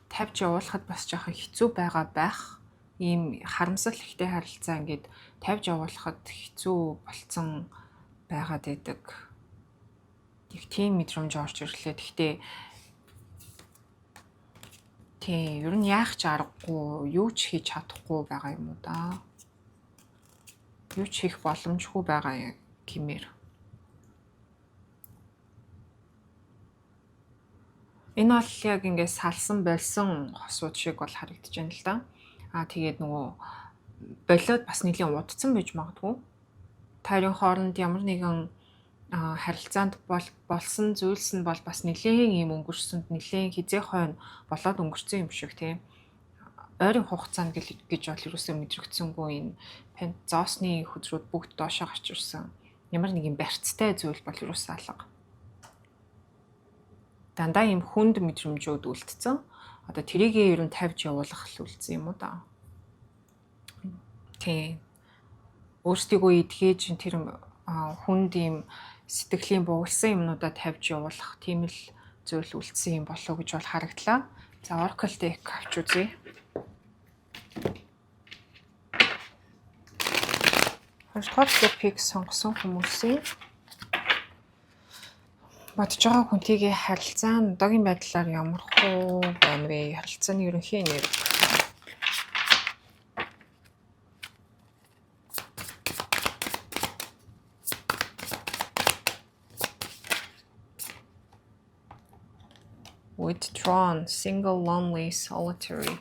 Тавьж явуулахад бас жоохон хэцүү байх. Ийм харамсал ихтэй харилцаа ингээд тавьж явуулахад хэцүү болцсон байгаад байдаг. Тийм мэдрэмж орж ирлээ. Гэхдээ ер нь яах ч аргагүй, юу ч хийж чадахгүй байгаа юм уу да. Юу ч хийх боломжгүй байгаа гэмээр. Энэ бол яг ингээд салсан болсон хосууд шиг бол харагдаж байна л да. Тэгээд нөгөө болоод бас нэлийн удцсан байж магадгүй. Таарийн хооронд ямар нэгэн харилцаанд болсон зүйлс нь бол бас нэлийн юм өнгөрсөнд нэлийн хизээ хойно болоод өнгөрсөн юм шиг тийм. Ойрын хугацаанд гэж бол юусоо мэдрэгдсэнгүй энэ зоосны хөдрүүд бүгд доошоо гарч ирсэн. Ямар нэгэн барьцтай зүйл бол юусаа алга. Дандаа юм хүнд мэдрэмжүүд үлдсэн. Одоо тэрийгээ ер нь тавьж явуулах л үлдсэн юм уу да. Өөрсдийгөө идгээж тэр хүнд юм сэтгэлийн бугалсан юмнуудаа тавьж явуулах тийм л зүйл үлдсэн юм болов уу гэж бол харагдлаа. За Oracle deck авч үзье. Oracle deck сонгосон хүмүүсийн бодож байгаа хүнтэйгээ харилцаа нь одоогийн байдлаар ямар хөө байна вэ? Харилцааны ерөнхий нэр. Withdrawn, single, lonely, solitary.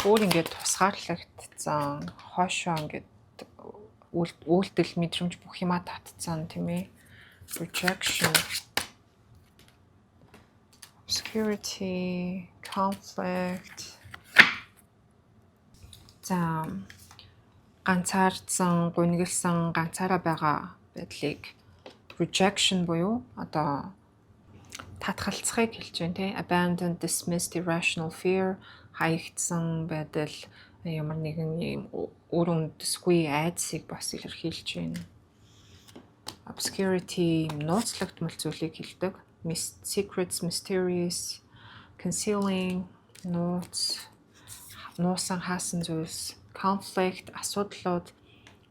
Өөр ингээд тусгаарлагдсан, хоошоо ингээд үйлдэл мэдрэмж бүх юмаа татцсан тийм ээ. Rejection. Obscurity, conflict. За ганцаардсан, гунигэлсан, ганцаараа байгаа байдлыг rejection буюу одоо татгалцахыг хэлж байна тийм. Abandoned, dismissed, irrational fear, хаягдсан байдал, ямар нэгэн юм өөр үндэсгүй айдсыг бас илэрхийлж байна. Obscurity, нууцлагдмал зүйлийг хэлдэг. secrets, mysterious, concealing, нуусан хаасан зүйлс, conflict, асуудлууд,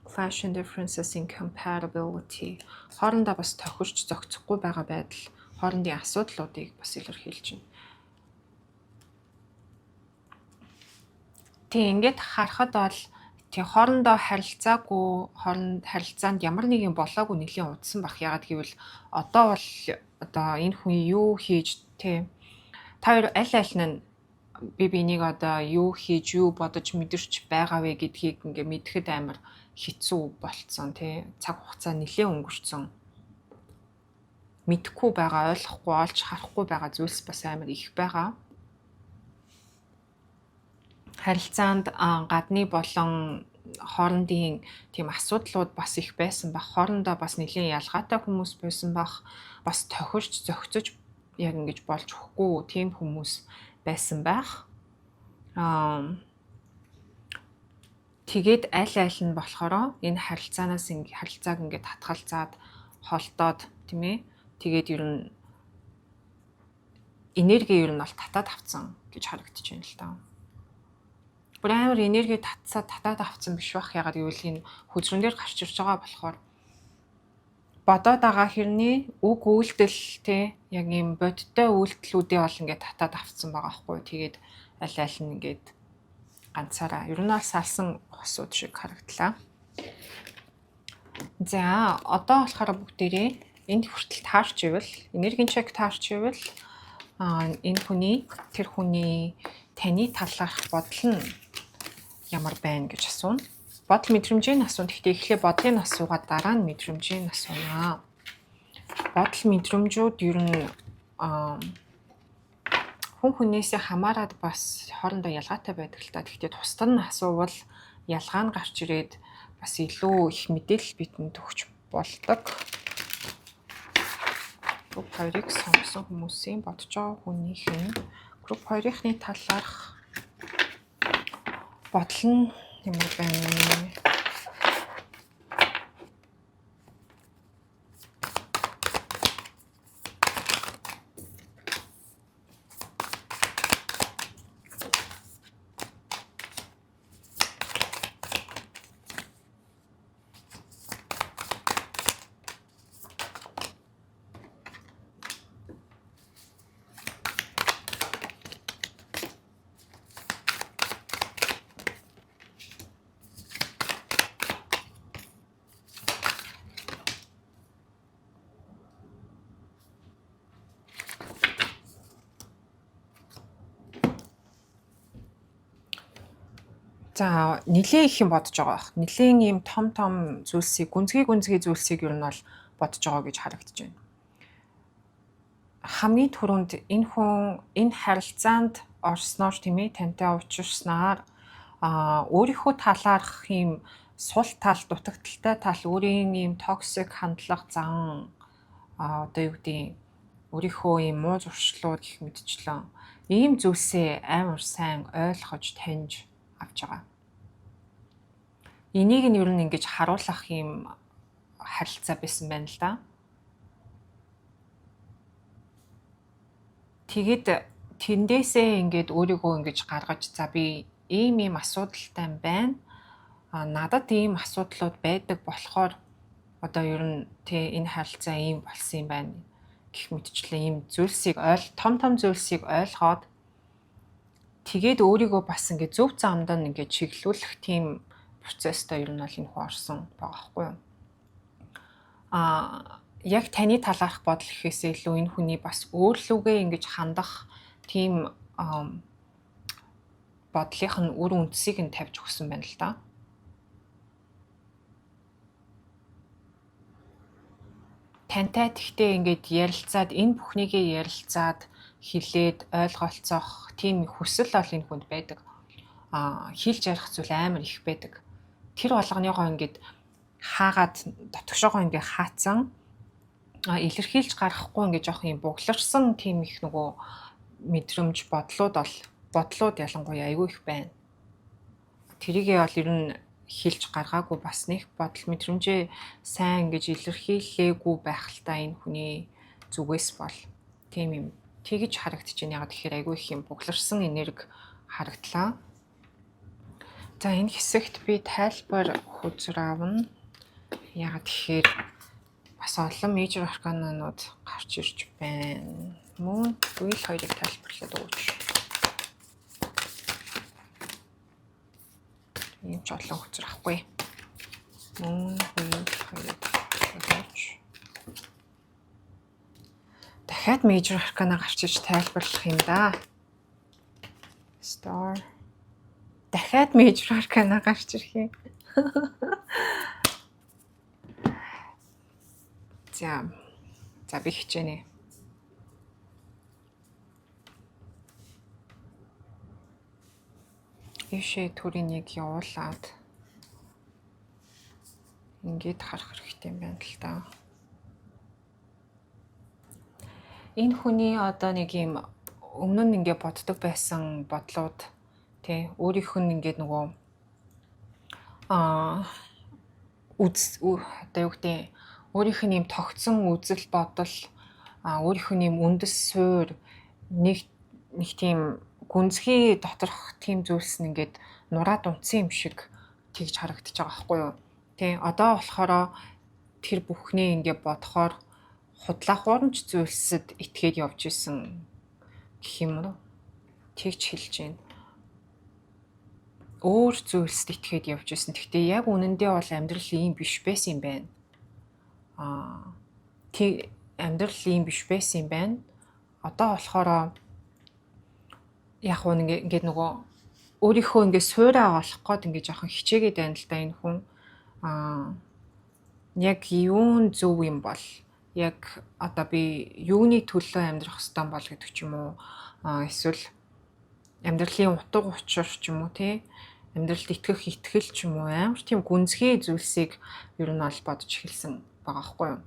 clash and differences, incompatibility, хоорондоо бас тохирч зохицохгүй байгаа байдал, хоорондын асуудлуудыг бас илэрхийлж байна. Тэг ингээд харахад бол тэг хоорондоо харилцаанд ямар нэгэн болоогүй нэлийн удсан бах. Ягаад гэвэл одоо энэ хүн юу хийж та хоёр аль нь би бинийг одоо юу хийж юу бодож мэдэрч байгаа вэ гэдгийг ингээ мэдхэд амар хэцүү болцсон тий. Цаг хугацаа нэлээд өнгөрцөн. Мэдхгүй байгаа, ойлгохгүй, олж харахгүй байгаа зүйлс бас амар их байгаа. Харилцаанд гадны болон хоорондын тийм асуудлууд бас их байсан баг. Хоорондоо бас нэлээд ялгаатай хүмүүс байсан баг. Бас тохирч зохицож яг ингэж болж өгөхгүй тийм хүмүүс байсан байх. Тэгээд аль нь болохоор энэ харилцааг ингээд татгалзаад холдоод тийм ээ. Тэгээд ер нь энерги ер нь бол татаад авцсан гэж харагдаж байна л да. Бүр амар энерги татаад авцсан биш бах. Ягаад гэвэл энэ хөзрөн дээр гарч ирж байгаа болохоор бодоод байгаа хэрний үг үйлдэл те яг юм бодиттой үйлдэлүүдээ бол ингээд татаад авцсан байгаа хгүй. Тэгээд аль нь ингээд ганцаараа ер нь салсан хосууд шиг харагдлаа. За одоо болохоор бүгдээрээ энд хүртэл таарч ивэл энергийн чек таарч ивэл энэ тэр хүний таны талаарх бодол нь ямар байна гэж асууна. Бодол мэдрэмжийн асууна. Гэхдээ эхлээ бодлыг асуугаад дараа нь мэдрэмжийн асуунаа. Бодол мэдрэмжүүд ер нь хүн хүнээсээ хамаарад бас хоорондоо ялгаатай байдаг л та. Гэхдээ тусдаа нь асуувал ялгаа нь гарч ирээд бас илүү их мэдээлэл бидэнд өгч болдог. Групп 2-ыг сонгосон хүмүүсийн бодож байгаа хүнийх нь групп 2-ны талаарх бодол нь ямар байна вэ? За нилээ их юм бодож байгаа бах. Нилийн ийм том зүйлсийг гүнзгий зүйлсийг ер нь бол бодож байгаа гэж харагдаж байна. Хамгийн түрүүнд энэ хүн энэ харилцаанд орсноор тийм ээ тантай уулзснаар өөрийнхөө талаарх ийм сул тал, дутагдaltaй тал, өөрийн ийм токсик хандлага зан одоо юу гэдэг өөрийнхөө ийм муу зуршлууд гэх мэтчлэн ийм зүйлсээ амар сайн ойлгож таньж авч байгаа. Энийг нь ер нь ингэж харуулах юм харилцаа байсан байна л да. Тэгээд тэндээсээ ингээд өөрийгөө ингэж гаргаж за би ийм асуудалтай байна. Надад ийм асуудлууд байдаг болохоор одоо ер нь энэ харилцаа ийм болсон юм байна гэх мэтчлэн ийм зүйлсийг том зүйлсийг ойлгоод тэгээд өөрийгөө бас ингээд зөв замдаа ингээд чиглүүлэх тийм процесстэй ер нь бол энэ хүн орсон байгаа байхгүй юу? Яг таны талаарх бодол гэхээсээ илүү энэ хүний бас өөрлөгөө ингэж хандах тийм бодлынх нь үр үндсийг нь тавьж өгсөн байна л да. Тантай тэгтээ ингээд ярилцаад энэ бүхнийгээ ярилцаад хилээд ойлголцоох тийм хүсэл бол энэ хүнд байдаг. Хэлж ярих зүйл амар их байдаг. Тэр болгоныгоо ингээд хаагаад дотгошоогоо ингээд хаацсан илэрхийлж гаргахгүй ингээд жоох юм бугларсан тийм их нөгөө мэдрэмж бодлууд ялангуяа айгүй их байна. Тэрийгээ бол ер нь хэлж гаргаагүй бас нэг бодол мэдрэмжээ сайн ингэж илэрхийлээгүй байх л та энэ хүний зүгээс бол Тийм юм тэгж харагдаж байна. Яг тэгэхээр айгүй их юм бугларсан энерги харагдлаа. За энэ хэсэгт би тайлбар хүзэр аавна. Яг тэгэхээр бас олон major arcana-нууд гарч ирж байна. Moon, wheel хоёрыг тайлбарлаад өгч. Ийм ч олон хүзэр ахгүй. Moon, wheel хоёрыг өгч. Дахиад major arcana гарч иж тайлбарлах юм да. Star. Дахиад major arcana гарч ирэх юм. За би хичээнэ. Ишээ төрийн яг явуулаад ингээд харах хэрэгтэй юм байна л да. Энэ хүний одоо нэг юм өмнө нь ингээд боддог байсан бодлууд тий өөрийнх нь ингээд нөгөө одоо юу гэдэг өөрийнх нь юм тогтсон үзэл бодол өөрийнх нь юм үндэс суурь нэг тийм гүнзгий доторх тийм зүйлс нь ингээд нураад унтсан юм шиг тэгж харагдаж байгаа байхгүй юу. Тий одоо болохоор тэр бүхний ингээд бодохоор худлаа хуурамч зүйлсэд итгээд явж исэн гэх юм уу. Тэгж хэлж байна. Өөр зүйлсэд итгээд явж исэн. Гэхдээ яг үнэндээ бол амьдрал ийм биш байсан юм байна. Тэг амьдрал ийм биш байсан юм байна. Одоо болохоор яг ингээд нөгөө өөрийнхөө ингээд суураа олох гээд ингээд жоохон хичээгээд байна л да энэ хүн. Яг юун зөв юм бол яг одоо би юуны төлөө амьдрах ёстой бол гэдэг ч юм уу. Эсвэл амьдралын утга учир ч юм уу тий. Амьдралд итгэх итгэл ч юм уу амар тийм гүнзгий зүйлсийг ер нь ол бодож эхэлсэн байгаа хгүй юу.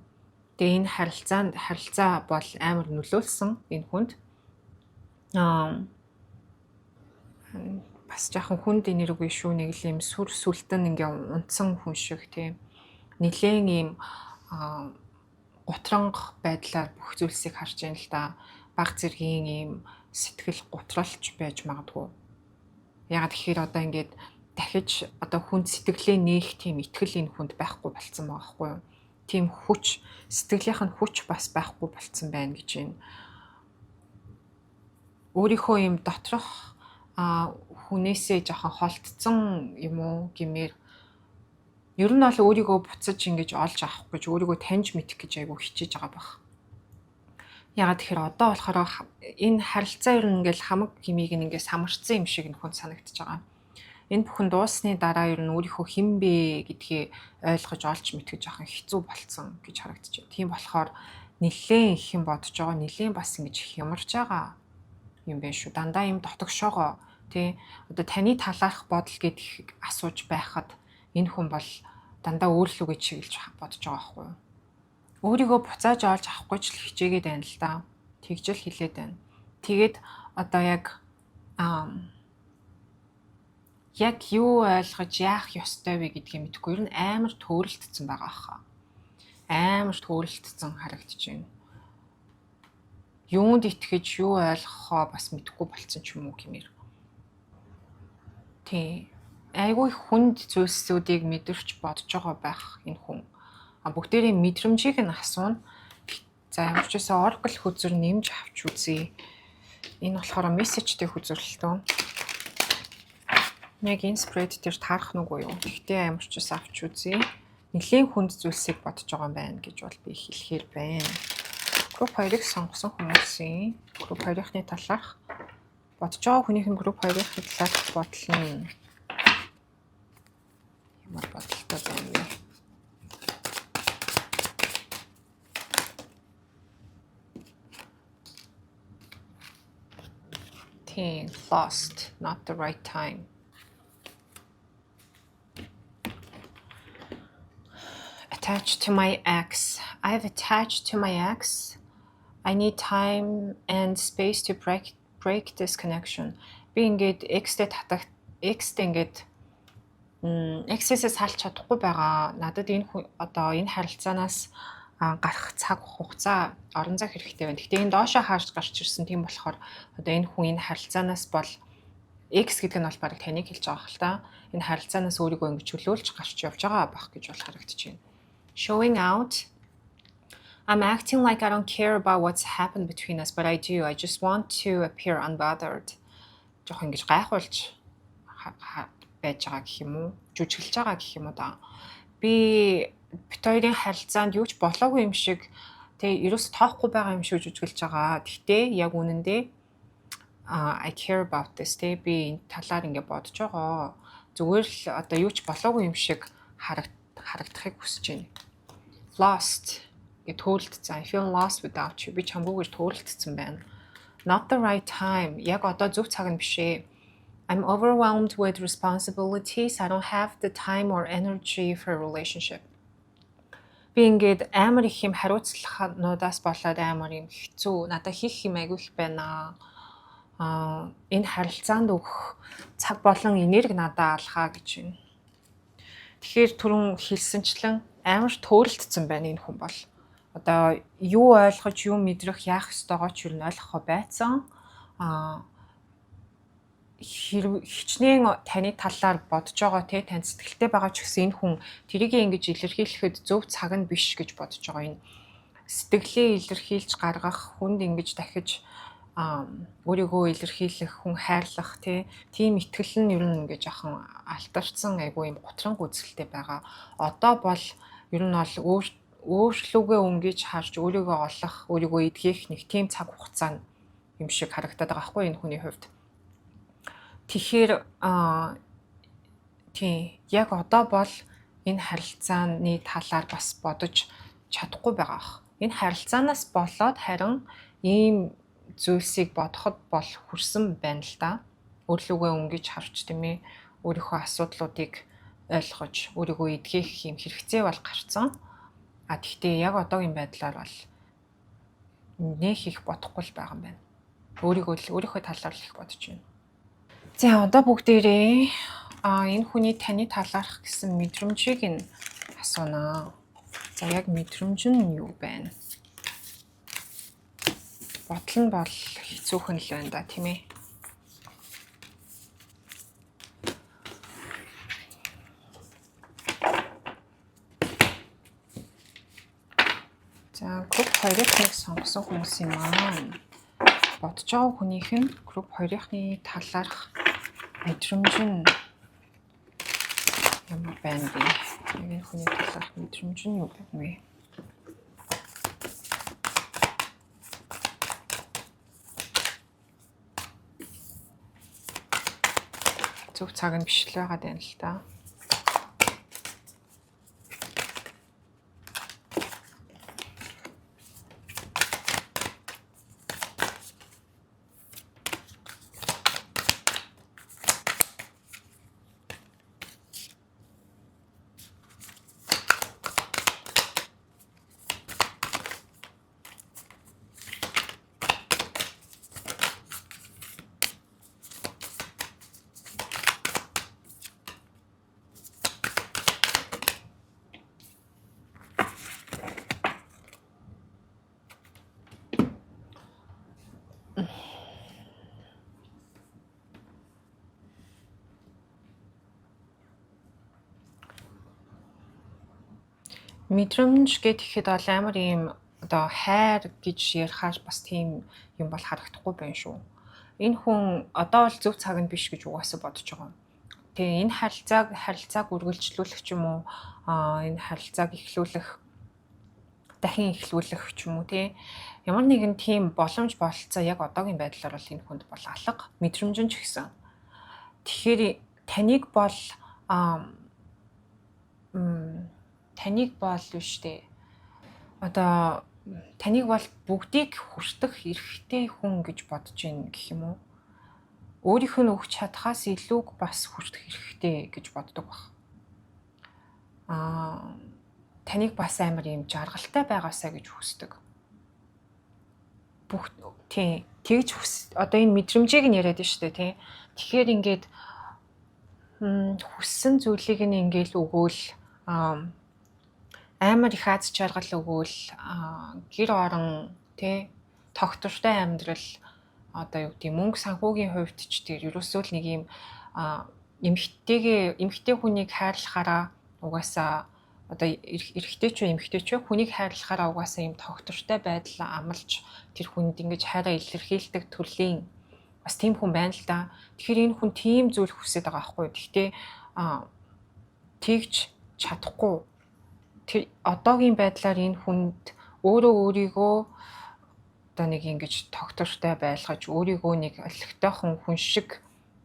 Тэгээ энэ харилцаа бол амар нөлөөлсөн энэ хүнд. Бас жоохон хүнд энерги шүү нэг л юм сүр сүлтэн ингээ унтсан хүн шиг тийм нэлээд ийм гутранг байдлаар бүх зүйлсийг харж байна л да. Баг зэргийн ийм сэтгэл гутралж байж магадгүй. Яг тэгэхээр одоо ингээд дахиж одоо хүнд сэтгэлээ нээх тийм итгэл энэ хүнд байхгүй болцсон байгаа хгүй юу. Тийм хүч сэтгэлийнх нь хүч бас байхгүй болцсон байна гэж байна. Өөрийнхөө юм доторх хүнээсээ жоохон холдсон юм уу гэмээр ер нь бол өөрийгөө буцаж ингэж олж авах гэж өөрийгөө таньж мэдэх гэж айгүй хичээж байгаа байх. Ягаад тэгэхээр одоо болохоор энэ харилцаа ер нь ингээл хамаг химийг ингээд самарцсан юм шиг нөхөнд санагдаж байгаа. Энэ бүхэн дуусны дараа ер нь өөрийнхөө хэн бэ гэдгийг ойлгож олж мэдэх жоохон хэцүү болцсон гэж харагдаж байна. Тийм болохоор нэлээд их юм бодож байгаа, нэлээд бас ингэж хямарж байгаа юм байна шүү. Дандаа юм дотогшоогоо тий одоо таны талаарх бодол гэдгийг асууж байхад энэ хүн бол дандаа өөрлөгөө чиглэж бодож байгаа байхгүй юу. Өөрийгөө буцааж олж авахгүй ч л хичээгээд байна л да. Тэгжэл хэлээд байна. Тэгээд одоо яг юу ойлгож яах ёстой вэ гэдгийг мэдэхгүй ер нь амар төөрөлтсөн байгаа хаа. Амар төөрөлтсөн харагдаж байна. Юунд итгэж юу ойлгохоо бас мэдэхгүй болцсон ч юм уу гэмээр. Тий. Айгүй хүнд зүйлсүүдийг мэдэрч бодож байгаа байх энэ хүн. Бүгдээрийн мэдрэмжийг нь асууна. За ямар ч байсан Oracle хүзэр нэмж авч үзье. Энэ болохоор мессежтэй хүзэр л тоо. Яг энэ spread дээр таарах нүггүй юу? Гэхдээ ямар ч байсан авч үзье. Нэлийн хүнд зүйлсийг бодож байгаа юм байна гэж бол би хэлэхээр байна. Group 2-ыг сонгосон хүмүүсийн Group 2-ны талаарх бодож байгаа хүнийхэн Group 2-ын талаарх бодол нь ямар бодолтой байна вэ? Lost, not the right time. Attached to my ex. I've attached to my ex. I need time and space to break this connection. Би ингээд X-тэй ингээд X-ээс салж чадахгүй байгаа. Надад энэ одоо энэ харилцаанаас гарах цаг хугацаа орон зай хэрэгтэй байна. Гэхдээ энэ доошоо харж гарч ирсэн тийм болохоор одоо энэ хүн энэ харилцаанаас бол X гэдэг нь бол барыг таныг хэлж байгаа хэл та. Энэ харилцаанаас өөрийгөө ингэж чөлөөлж гарч явж байгаа байх гэж бол харагдаж байна. Showing out. I'm acting like I don't care about what's happened between us, but I do. I just want to appear unbothered. Жохоо ингэж гайхуулж байж байгаа гэх юм уу? Жүжиглэж байгаа гэх юм уу да. Би бит хоёрын харилцаанд юу ч болоогүй юм шиг тэгээ ерөөс тоохгүй байгаа юм шиг жүжиглэж байгаа. Гэхдээ яг үнэндээ I care about this тэгээ би энэ талаар ингэ бодож байгаа. Зүгээр л одоо юу ч болоогүй юм шиг харагдахыг хүсэж байна. Lost гэ төөлдсөн. I feel lost without you. Би чамгүй гэж төөлдсөн байна. Not the right time. Яг одоо зөв цаг нь биш ээ. I'm overwhelmed with responsibilities. I don't have the time or energy for a relationship. Би ингээд амар их юм хариуцлагануудаас болоод амар юм хэцүү. Надад хийх юм айгүй их байна. Энэ харилцаанд өгөх цаг болон энерги надад алхаа гэж байна. Тэгэхээр түрүүн хэлсэнчлэн амар төөрөлдсөн байна энэ хүн бол. Одоо юу ойлгож, юу мэдрэх, яах ёстойгоо ч юу нь ойлгох байсан. Хичнээн таны талаар бодож байгаа те тань сэтгэлтэй байгаа ч гэсэн энэ хүн тэрийг ингэж илэрхийлэхэд зөв цаг нь биш гэж бодож байгаа. Энэ сэтгэлээ илэрхийлж гаргах хүнд ингэж дахиж өөрийгөө илэрхийлэх, хүн хайрлах тийм итгэл нь ер нь ингэж ахан алтарсан айгүй юм гутран гүйцэлтэй байгаа. Одоо бол ер нь бол өөрчлөгөө өнгөж харж өөрийгөө олох, өөрийгөө эдгэх нэг тийм цаг хугацаа юм шиг харагдаад байгаа хгүй энэ хүний хувьд. Тэгэхээр яг одоо бол энэ харилцааны талаар бас бодож чадахгүй байгаа. Энэ харилцаанаас болоод харин ийм зүйлсийг бодоход бол хүрсэн байна л да. Өөрлөгөө өнгөж харж тийм ээ өөрийнхөө асуудлуудыг ойлгож өөрийгөө эдгэх юм хэрэгцээ бол гарцсан. Гэхдээ яг одоогийн байдлаар бол нэх их бодохгүй л байгаа юм байна. Өөрийнхөө талаар л их бодож байна. За одоо бүгдээрээ энэ хүний таны талаарх гэсэн мэдрэмжийг нь асуунаа. За яг мэдрэмж нь юу байна? Бодол нь бол хэцүүхэн л байна да тийм ээ. За групп 2-ыг сонгосон хүмүүсийн маань бодож байгаа хүнийх нь групп 2-ны талаарх мэдрэмж нь ямар байна бэ? Энэ хүний талаарх мэдрэмж нь юу байна вэ? Зөв цаг нь биш л байгаа юм л да. Мэдрэмж гэхэд бол амар ийм одоо хайр гэж ярихаар бас тийм юм бол харагдахгүй байна шүү. Энэ хүн одоо бол зөв цаг нь биш гэж угаасаа бодож байгаа. Тэгээ энэ харилцааг үргэлжлүүлэх ч юм уу энэ харилцааг дахин эхлүүлэх ч юм уу ямар нэгэн тийм боломж бололцоо яг одоогийн байдлаар бол энэ хүнд бол алга мэдрэмж нь ч гэсэн. Тэгэхээр таныг бол биш дээ. Одоо таныг бол бүгдийг хүртэх эрхтэй хүн гэж бодож байна гэх юм уу? Өөрийнх нь өгч чадхаас илүүг бас хүртэх эрхтэй гэж боддог баг. Таныг бас амар юм жаргалтай байгаасаа гэж хүсдэг. Тэгж одоо энэ мэдрэмжийг нь яриад штэ тий. Тэгэхээр ингээд хүссэн зүйлийг нь ингээл өгөөл амар их аз жаргал өгвөл гэр орон тий тогтвортой амьдрал одоо юу гэдэг мөнгө санхүүгийн хувьд ч тэр ерөөсөө л нэг юм эмэгтэй хүнийг хайрлахаараа угаасаа одоо эрэгтэй ч хүнийг хайрлахаараа угаасаа юм тогтвортой байдал амлаж тэр хүнд ингэж хайраа илэрхийлдэг төрлийн бас тийм хүн байна л да. Тэгэхээр энэ хүн тийм зүйл хүсэж байгаа байхгүй. Гэхдээ тэгж чадахгүй. Тэр одоогийн байдлаар энэ хүнд өөрийгөө одоо нэг ингэж тогтвортой байлгаж өөрийгөө нэг олигтойхон хүн шиг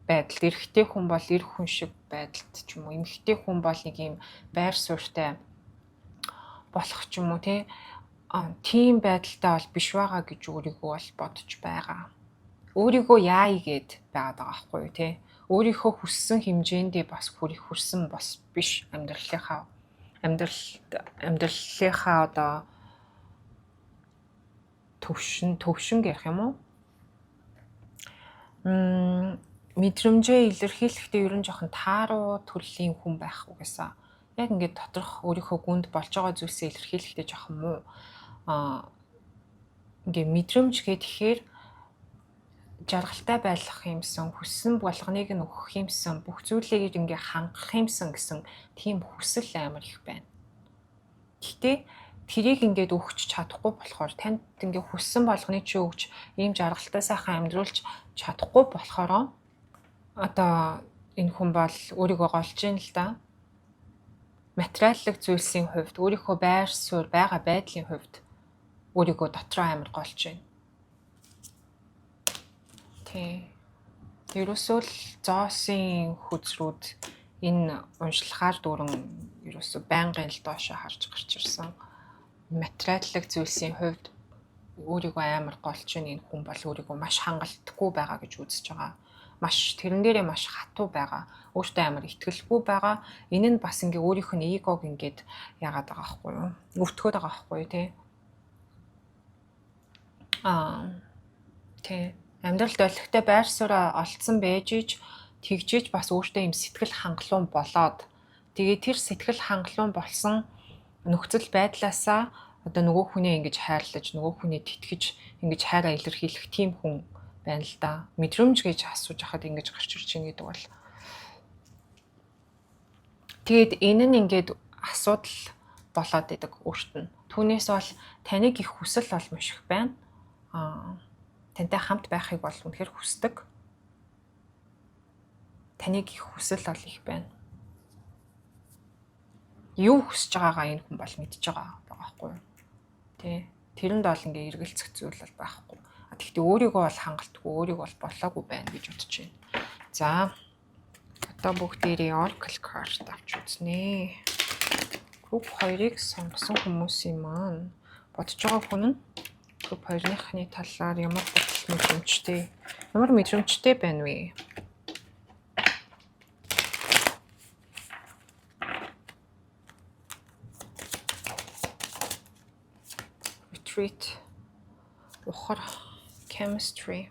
байдалд эрэгтэй хүн бол эр хүн шиг байдалд ч юм уу эмэгтэй хүн бол нэг юм байр суурьтай болох ч юм уу тийм байдалтай бол биш байгаа гэж өөрийгөө бол бодож байгаа. Өөрийгөө яая гэд байгаад байгаа байхгүй юу тий. Өөрийнхөө хүссэн хэмжээндээ бас хүрсэн бас биш амьдралынхаа одоо төвшин гэх юм уу? Мэдрэмжээ илэрхийлэхдээ ер нь жоохон тааруу төрлийн хүн байх угаасаа. Яг ингээд доторх өөрийнхөө гүнд болж байгаа зүйлсээ илэрхийлэхдээ жоохон муу. Ингээд мэдрэмж гэхээр жаргалтай байх юмсан, хүссэн болгоныг нь өгөх юмсан, бүх зүйлийг ингээ хангах юмсан гэсэн тийм хүсэл амар их байна. Гэхдээ тэрийг ингээд өгч чадахгүй болохоор танд ингээ хүссэн болгоныг чи өгч ийм жаргалтай сайхан амьдруулж чадахгүй болохоор одоо энэ хүн бол өөрийгөө голж ийн л да. Материаллык зүйлсийн хувьд өөрийнхөө байр суурь байгаа байдлын хувьд өөрийгөө дотроо амар голж байна. Ерөөсөө л зоосын хүзрүүд энэ уншлагаар дүүрэн ерөөсөө байнгын л доошоо харж гарч ирсэн. Материаллык зүйлсийн хувьд өөрийгөө амар голж байна энэ хүн бол өөрийгөө маш хангалтгүй байгаа гэж үзэж байгаа. Тэрэн дээрээ маш хатуу байгаа. Өөртөө амар итгэлгүй байгаа. Энэ нь бас ингээ өөрийнх нь эгог ингээд яагаад байгаа байхгүй юу? Өвтгöd байгаа байхгүй юу тий. Амьдралд олигтой байр сууриа олцсон байж ич тэгжиж бас өөртөө юм сэтгэл хангалуун болоод тэгээ тэр сэтгэл хангалуун болсон нөхцөл байдлаасаа одоо нөгөө хүнээ ингэж хайрлаж нөгөө хүнээ тэтгэж ингэж хайраа илэрхийлэх тийм хүн байна л да. Мэдрэмж гэж асууж хахад ингэж гарч ирж байна гэдэг бол тэгээд энэ нь ингээд асуудал болоод идэг өөрт нь. Түүнээс бол таныг их хүсэл бол маш их байна. Тантай хамт байхыг бол үнэхээр хүсдэг. Таныг их хүсэл бол их байна. Юу хүсэж байгаагаа энэ хүн бол мэдж байгаа байхгүй юу? Тэ. Тэрэнд бол ингээ эргэлзэх зүйл бол байхгүй. Тэгэхдээ өөрийгөө бол хангалтгүй, өөрийгөө бол болоогүй байна гэж бодож байна. За. Одоо бүгдээрээ Oracle card авч үзнэ. Group 2-ыг сонгосон хүмүүсийн маань бодож байгаа хүн нь Group 2-ны талаар ямар мэдрэмжтэй байна вэ? Retreat, ухар, chemistry.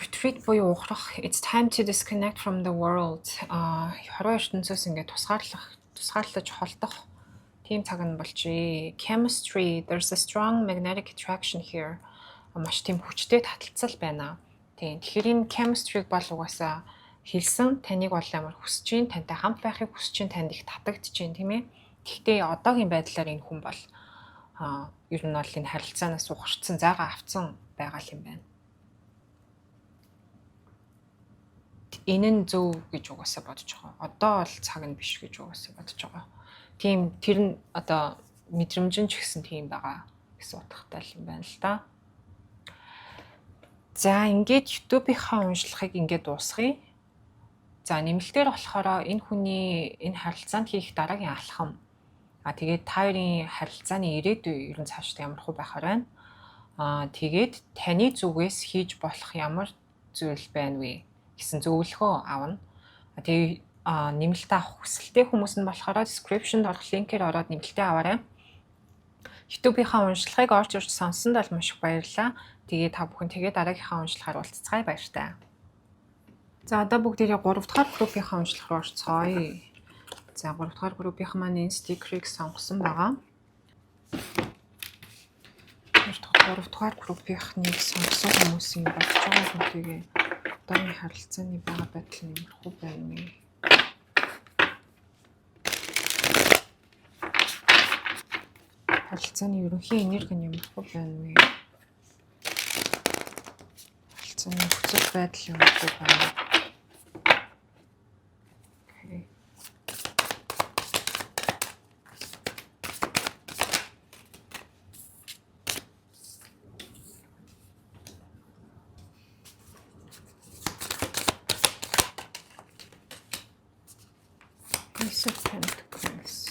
Retreat буюу ухрах. It's time to disconnect from the world. Хорвоо ертөнцөөс ингээд тусгаарлаж холдох тийм цаг нь болжээ. Chemistry, there's a strong magnetic attraction here. Маш тийм хүчтэй таталцал байна. Тэгэхээр энэ chemistry-г бол угаасаа хэлсэн таныг бол амар хүсэж чинь, тантай хамт байхыг хүсэж чинь, танд их татагдж чинь тийм ээ. Гэхдээ одоогийн байдлаар энэ хүн бол ер нь бол энэ харилцаанаас ухарцсан, заагаа авцсан байгаа юм байна. Энэ нь зөв гэж угаасаа бодож байгаа. Одоо бол цаг нь биш гэж угаасаа бодож байгаа. Тийм тэр нь одоо мэдрэмж нь ч гэсэн тийм байгаа гэсэн утгатай юм байна л да. За ингээд YouTube-ийнхаа уншлагыг ингээд дуусгая. За нэмэлтээр болохоор энэ хүний энэ харилцаанд хийх дараагийн алхам. Тэгээд та хоёрын харилцааны ирээдүй ер нь цаашдаа ямар хөө байхаар байна. Тэгээд таны зүгээс хийж болох ямар зүйл байна вэ гэсэн зөвлөгөө авна. Тэгээд нэмэлт авах хүсэлтэй хүмүүс нь болохоор description-д орох линкээр ороод нэмэлтээ аваарай. YouTube-ийнхаа уншлагыг орж ирж сонссонд бол маш их баярлалаа. Тэгээд та бүхэн тэгээд дараагийнхаа уншлагаар уулзцгаая баяртай. За одоо бүгдээрээ 3 дахь группийнхаа уншлах руу орцгоё. За 3 дугаар группийн маань энэ стикерийг сонгосон байгаа. 3 дугаар группийнхнийг сонгосон хүмүүсийн болж байгаа хүнтэйгээ одоогийн харилцааны байгаа байдал нь ямархуу байна вэ? Харилцааны ерөнхий энерги нь ямархуу байна вэ? Харилцааны нөхцөл байдал ямархуу байна вэ? Ace of Pentacles.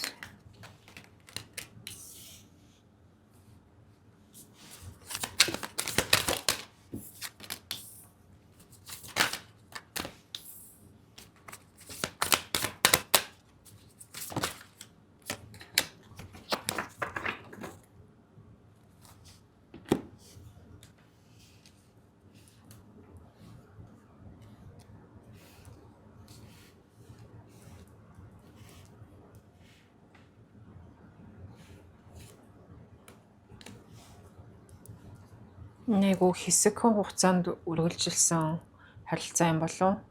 Нэгөө хэсэгхэн хугацаанд үргэлжилсэн харилцаа юм болов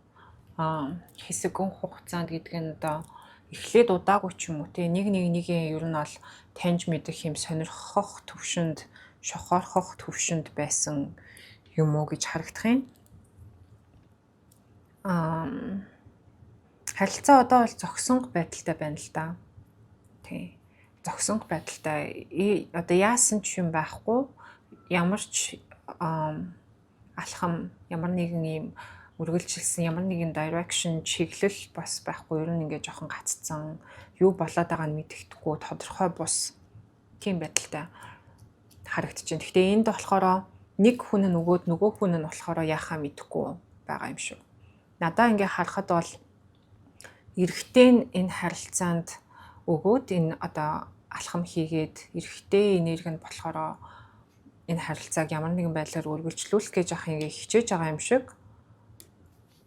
уу? Хэсэгхэн хугацаанд гэдэг нь одоо эхлээд удаагүй ч юм уу те нэгийн ер нь бол таньж мэдэх юм сонирхох төвшөнд, шохоорхох төвшөнд байсан юм уу гэж харагдах юм. Харилцаа одоо бол зогсонго байдалтай байна л да. Тий. Зогсонго байдалтай. Одоо яасан ч юм байхгүй. Ямар ч алхам, ямар нэгэн юм үргэлжилсэн, ямар нэгэн direction, чиглэл бас байхгүй. Ер нь ингээд жоохон гаццсан, юу болоод байгааг нь мэддэхгүй, тодорхой бус тийм байдалтай харагдаж байна. Гэхдээ энд болохоор нэг хүн нь өгөөд нөгөө хүн нь болохоор яхаа мэдэхгүй байгаа юм шүү. Надаа ингээд харахад бол эрэгтэй нь энэ харилцаанд өгөөд энэ одоо алхам хийгээд эрэгтэй энерги нь болохоор энэ харилцааг ямар нэгэн байдлаар үргэлжлүүлэх гэж ах ингээ хичээж байгаа юм шиг.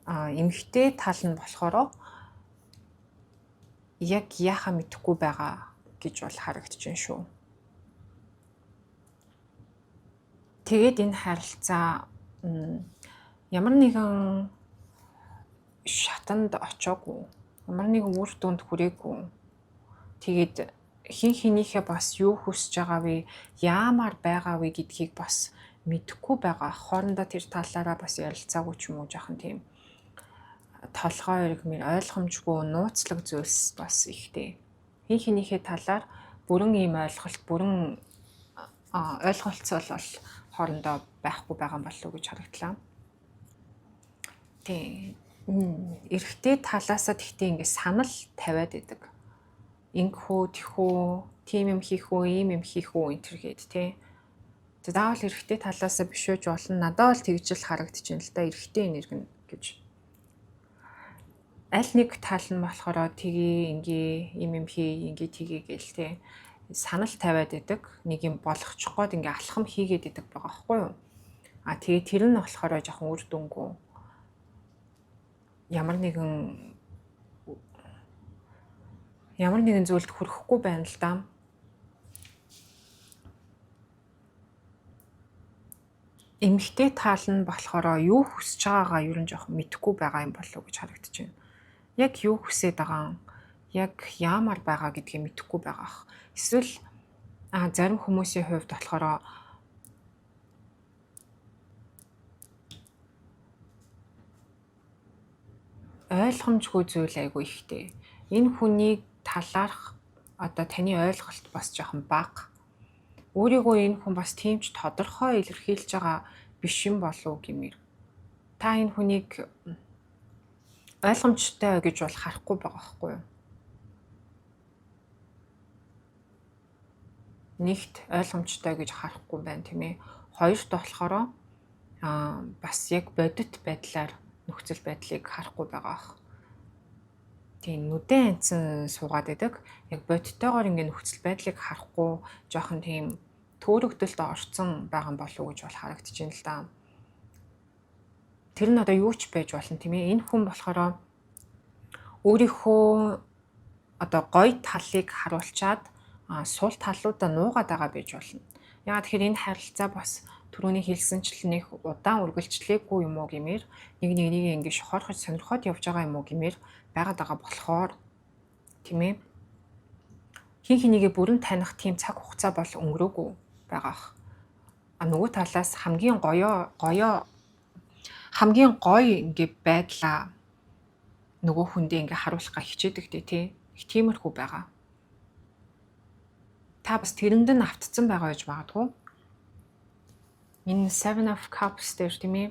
Эмэгтэй тал нь болохоор яг яхаа мэдэхгүй байгаа гэж бол харагдаж байна шүү. Тэгээд энэ харилцаа ямар нэгэн шатанд очоогүй, ямар нэгэн үр дүнд хүрээгүй. Тэгээд хин хинийхээ бас юу хүсэж байгаа вэ, яамаар байгаа вэ гэдгийг бас мэдэхгүй байгаа. Хоорондоо тэр талаараа бас ярилцаагүй ч юм уу жоохон тийм толгой эргмээр ойлгомжгүй нууцлаг зүйлс бас ихтэй. Хин хинийхээ талаар бүрэн ийм ойлголт, бүрэн ойлголцол бол хоорондоо байхгүй байгаа болов уу гэж харагдлаа. Тий. Эрэгтэй талаасаа тэгтээ ингэ санал тавиад идэг. Ингэхүү, тэхүү, тийм юм хийх үү, ийм юм хийх үү энэ төр гээд тий. Заавал эрэгтэй талаасаа биш үуч болно. Надад бол тэгж л харагдаж байна л да, эрэгтэй энерги гэж. Аль нэг тал нь болохоор тгий, ингээ, ийм юм хий, ингээ тгий гээл тий. Санал тавиад идэг. Нэг юм болгочих гээд ингээ алхам хийгээд идэг байгаа байхгүй юу? Тэгээ тэр нь болохоор жоохон үр дүнгүй. Ямар нэгэн зүйлд хүрэхгүй байна л да. Эмэгтэй тал нь болохоор юу хүсэж байгаагаа ер нь жоохон мэдэхгүй байгаа юм болов уу гэж харагдаж байна. Яг юу хүсээд байгаа юм, яг яамаар байгаа гэдгийг мэдэхгүй байгаа. Эсвэл зарим хүмүүсийн хувьд болохоор ойлгомжгүй зүйл айгүй ихтэй. Энэ хүнийг талаарх одоо таны ойлголт бас жоохон бага. Өөрийгөө энэ хүн бас тийм ч тодорхой илэрхийлж байгаа биш юм болов гэмээр. Та энэ хүнийг ойлгомжтой гэж бол харахгүй байгаа байхгүй юу? Нэгт ойлгомжтой гэж харахгүй байна тийм ээ. Хоёрт болохоор бас яг бодит байдлаар нөхцөл байдлыг харахгүй байгаа. Тийм нүдэн анцсан суугаад байдаг. Яг бодиттойгоор ингэ нөхцөл байдлыг харахгүй жоохон тийм төөрөгдөлд орцсон байгаа болов уу гэж бол харагдаж байна л да. Тэр нь одоо юу ч байж болно тийм ээ. Энэ хүн болохоор өөрийнхөө одоо гоё талыг харуулчаад сул талуудаа нуугаад байгаа байж болно. Яагаад тэгэхээр энэ харилцаа бас түрүүний хэлсэнчлэн их удаан үргэлжлээгүй юм уу гэмээр нэг ингээ шохорхож сонирхоод явж байгаа юм уу гэмээр байгаад байгаа болохоор тийм ээ хин хинийгээ бүрэн таних тийм цаг хугацаа бол өнгөрөөгүй байгаах. Нөгөө талаас хамгийн гоё ингээ байдлаа нөгөө хүндээ ингээ харуулахаа хичээдэг тий. Их тиймэрхүү байгаа. Та бас тэрэнд нь автцсан байгаа гэж магадгүй. Энэ Seven of Cups дээр тийм ээ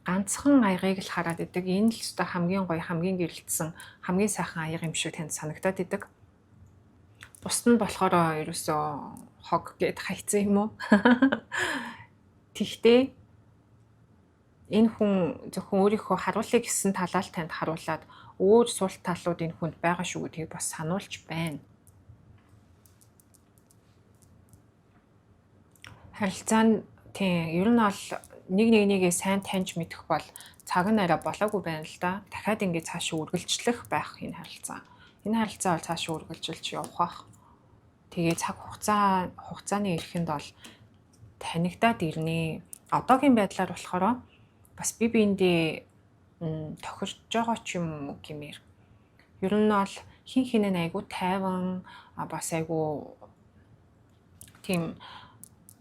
ганцхан аягыг л хараад идэг. Энэ л өстой хамгийн гоё, хамгийн гэрэлтсэн, хамгийн сайхан аяг юм шиг танд санагдаад идэг. Бус нь болохоор ерөөсөө хог гэд хайцсан юм уу? Тэгтээ энэ хүн зөвхөн өөрийнхөө харуулъя гэсэн талаа л танд харуулад өөр сул талууд энэ хүнд байгаа шүү гэдгийг бас сануулж байна. Харилцаа нь тийм ер нь бол нэгээ сайн таньж мэдэх бол цаг нь арай болоогүй байна л да. Дахиад ингэ цаашаа үргэлжлэх байх энэ харилцаа. Энэ харилцаа бол цаашаа үргэлжилж явах бах. Тэгээ цаг хугацааны эрэхэнд бол танигдаад ирнэ. Одоогийн байдлаар болохоор бас би биэндээ тохирж байгаа ч юм уу гэмээр. Ер нь бол хин хинэн айгу тайван бас айгу тийм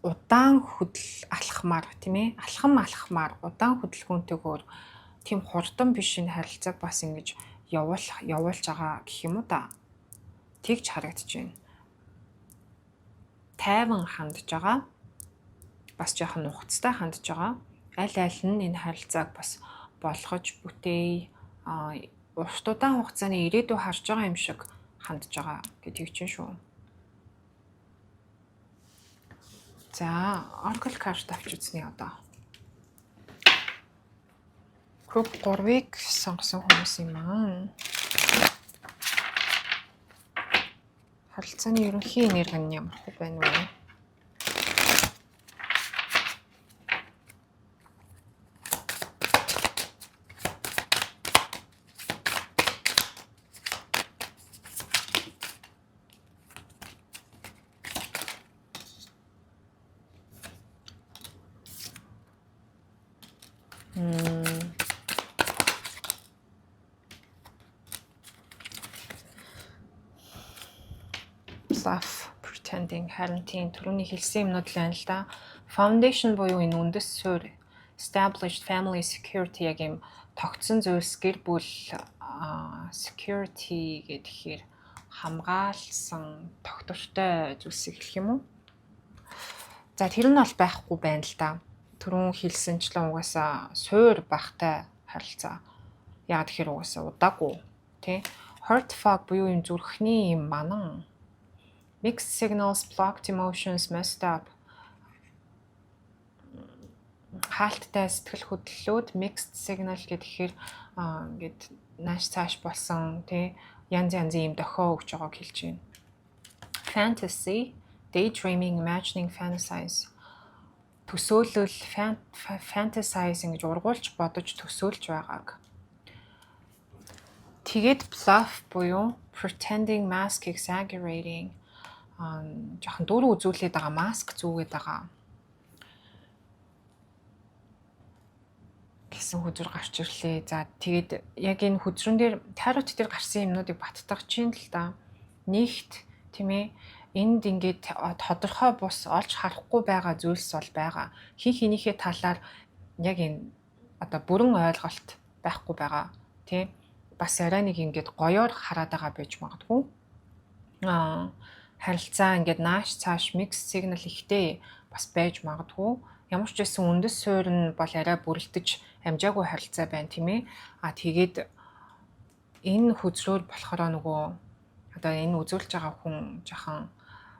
удаан хөдөл алхмаар тийм ээ алхамаар удаан хөдөлгөөнтэйгээр тийм хурдан биш энэ харилцааг бас ингэж явуулж байгаа гэх юм уу да. Тэгж харагдаж байна. Тайван хандж байгаа. Бас жоохон нухацтай хандж байгаа. Аль нь энэ харилцааг бас болгож бүтээе. Урт удаан хугацааны ирээдүй харж байгаа юм шиг хандж байгаа гэдгийг чинь шүү. За, Oracle card авч үзний одоо. Group 3-ыг сонгосон хүмүүс юм аа. Харилцааны ерөнхий энерги нь ямар хөө байна вэ? Bluff, pretending, харин тийм түрүүний хэлсэн юмнууд л байна л да. Foundation буюу энэ үндэс суурь, established family security яг юм тогтсон зүйлс гэр бүл security гэхээр хамгаалсан тогтвортой зүйлсийг хэлэх юм уу? За тэр нь бол байхгүй байна л да. Түрүүн хэлсэнчлэн угаасаа суур бахтай харилцаа. Яг тэгэхээр угаасаа удаагүй тий. Heart fog буюу юм зүрхний юм манан. Mixed signals, blocked emotions, messed up. Хаалттай сэтгэл хөдлөлүүд mixed signal гэхээр ингээд нааш цааш болсон тий янз янзын юм дохио өгч байгааг хэлж байна. Fantasy, daydreaming, imagining, fantasize. Төсөөлөл, fantasizing гэж ургуулж бодож төсөөлж байгааг. Тэгээд bluff буюу pretending, mask, exaggerating. Жохон дөрөв үзүүлээд байгаа маск зүүгээд байгаа гэсэн хөдөр гарч ирлээ. За тэгээд яг энэ хөдрөн дээр тарот дээр гарсан юмнуудыг баттгах чинь л да. Нэгт тийм ээ энд ингээд тодорхой бус олж харахгүй байгаа зүйлс бол байгаа. Хин хинийхээ талаар яг энэ одоо бүрэн ойлголт байхгүй байгаа тий. Бас арай нэг ингээд гоёор хараад байгаа байж магадгүй. Харилцаа ингээд нааш цааш mix signal ихтэй бас байж магадгүй. Ямар ч байсан үндэс суурь нь бол арай бүрэлдэж амжаагүй харилцаа байна тийм ээ. Тэгээд энэ хөзрөөр болохоор нөгөө одоо энэ үзүүлж байгаа хүн жоохон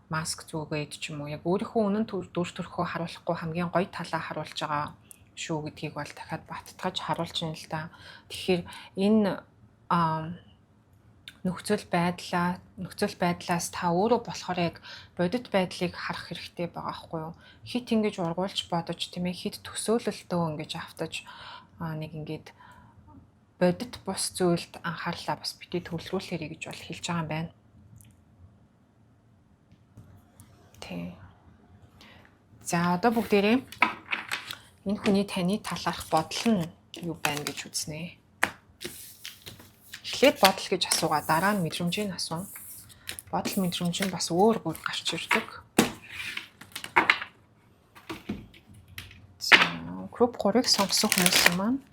маск зүгээд ч юм уу яг өөрийнхөө үнэн дүр төрхөө харуулахгүй хамгийн гоё талаа харуулж байгаа шүү гэдгийг бол дахиад баттгаж харуулж байна л да. Тэгэхээр энэ нөхцөл байдлаас та өөрөө болохоор яг бодит байдлыг харах хэрэгтэй байгаа байхгүй юу? Хит ингэж ургуулж бодож тийм ээ хит төсөөлөлтөө ингэж автаж нэг ингэж бодит бус зүйлд анхаарлаа бас бити төвлөрүүлэхэрэй гэж бол хэлж байгаа юм байна. Тий. За одоо бүгдээрээ энэ хүний таны талаарх бодол нь юу байна гэж үзнэ. Эхлээд бодол гэж асуугаа, дараа нь мэдрэмжийг асууна. Бодол мэдрэмж нь бас өөр гарч ирдэг. За групп 3-ыг сонгосон хүмүүс маань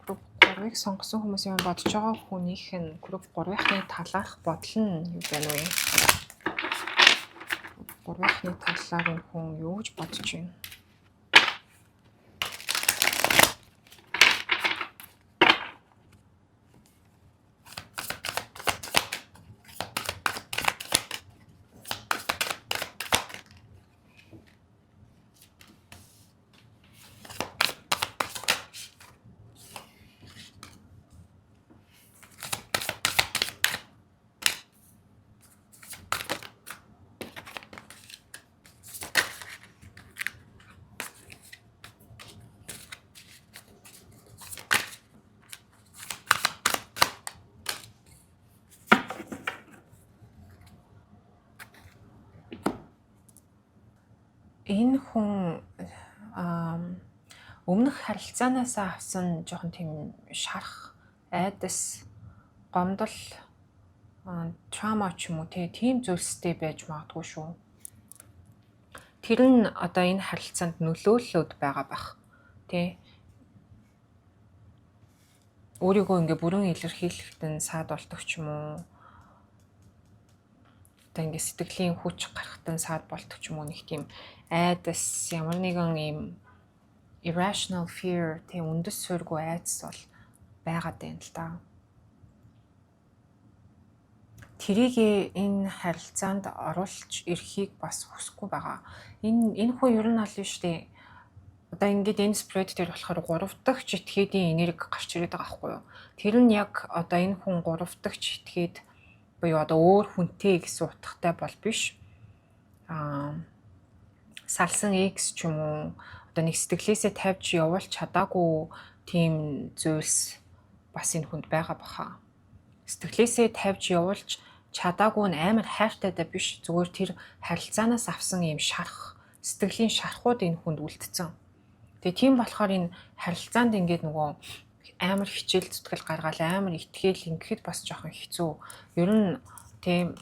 групп 3-ыг сонгосон хүмүүсийн бодож байгаа хүнийх нь групп 3-ны талаарх бодол нь юу байна вэ? 3-ны талаар энэ хүн юу гэж бодож байна? Энэ хүн өмнөх харилцаанаас авсан жоохон тийм шарах, айдас, гомдол, трама ч юм уу тийм зүйлстэй байж магадгүй шүү. Тэр нь одоо энэ харилцаанд нөлөөлөлөд байгаа бах. Тэ. Өөрийгөө ингээ бүрэн илэрхийлэхэд нь саад болдог ч юм уу. Одоо ингээ сэтгэлийн хүч гарахад нь саад болдог ч юм уу, нэг тийм айдас, ямар нэгэн ийм irrational fear, тийм үндэс суурьгүй айдас бол байгаад байна л да. Тэрийг энэ харилцаанд оруулж ирэхийг бас хүсэхгүй байгаа. Энэ хүн ер нь аль нь штэ. Одоо ингээд энэ спред дээр болохоор 3 дахь этгээдийн энерги гарч ирээд байгаа байхгүй юу? Тэр нь яг одоо энэ хүн 3 дахь этгээд буюу одоо өөр хүнтэй гэсэн утгатай бол биш. Салсан X ч юм уу, одоо нэг сэтгэлээсээ тавьж явуулж чадаагүй тийм зүйлс бас энэ хүнд байгаа баха. Сэтгэлээсээ тавьж явуулж чадаагүй нь амар хайртайдаа биш, зүгээр тэр харилцаанаас авсан ийм шарах, сэтгэлийн шархууд энэ хүнд үлдсэн. Тэгээ тийм болохоор энэ харилцаанд ингээд нөгөө амар хичээл зүтгэл гаргаал, амар итгэл ингээд бас жоохон хэцүү. Ер нь тийм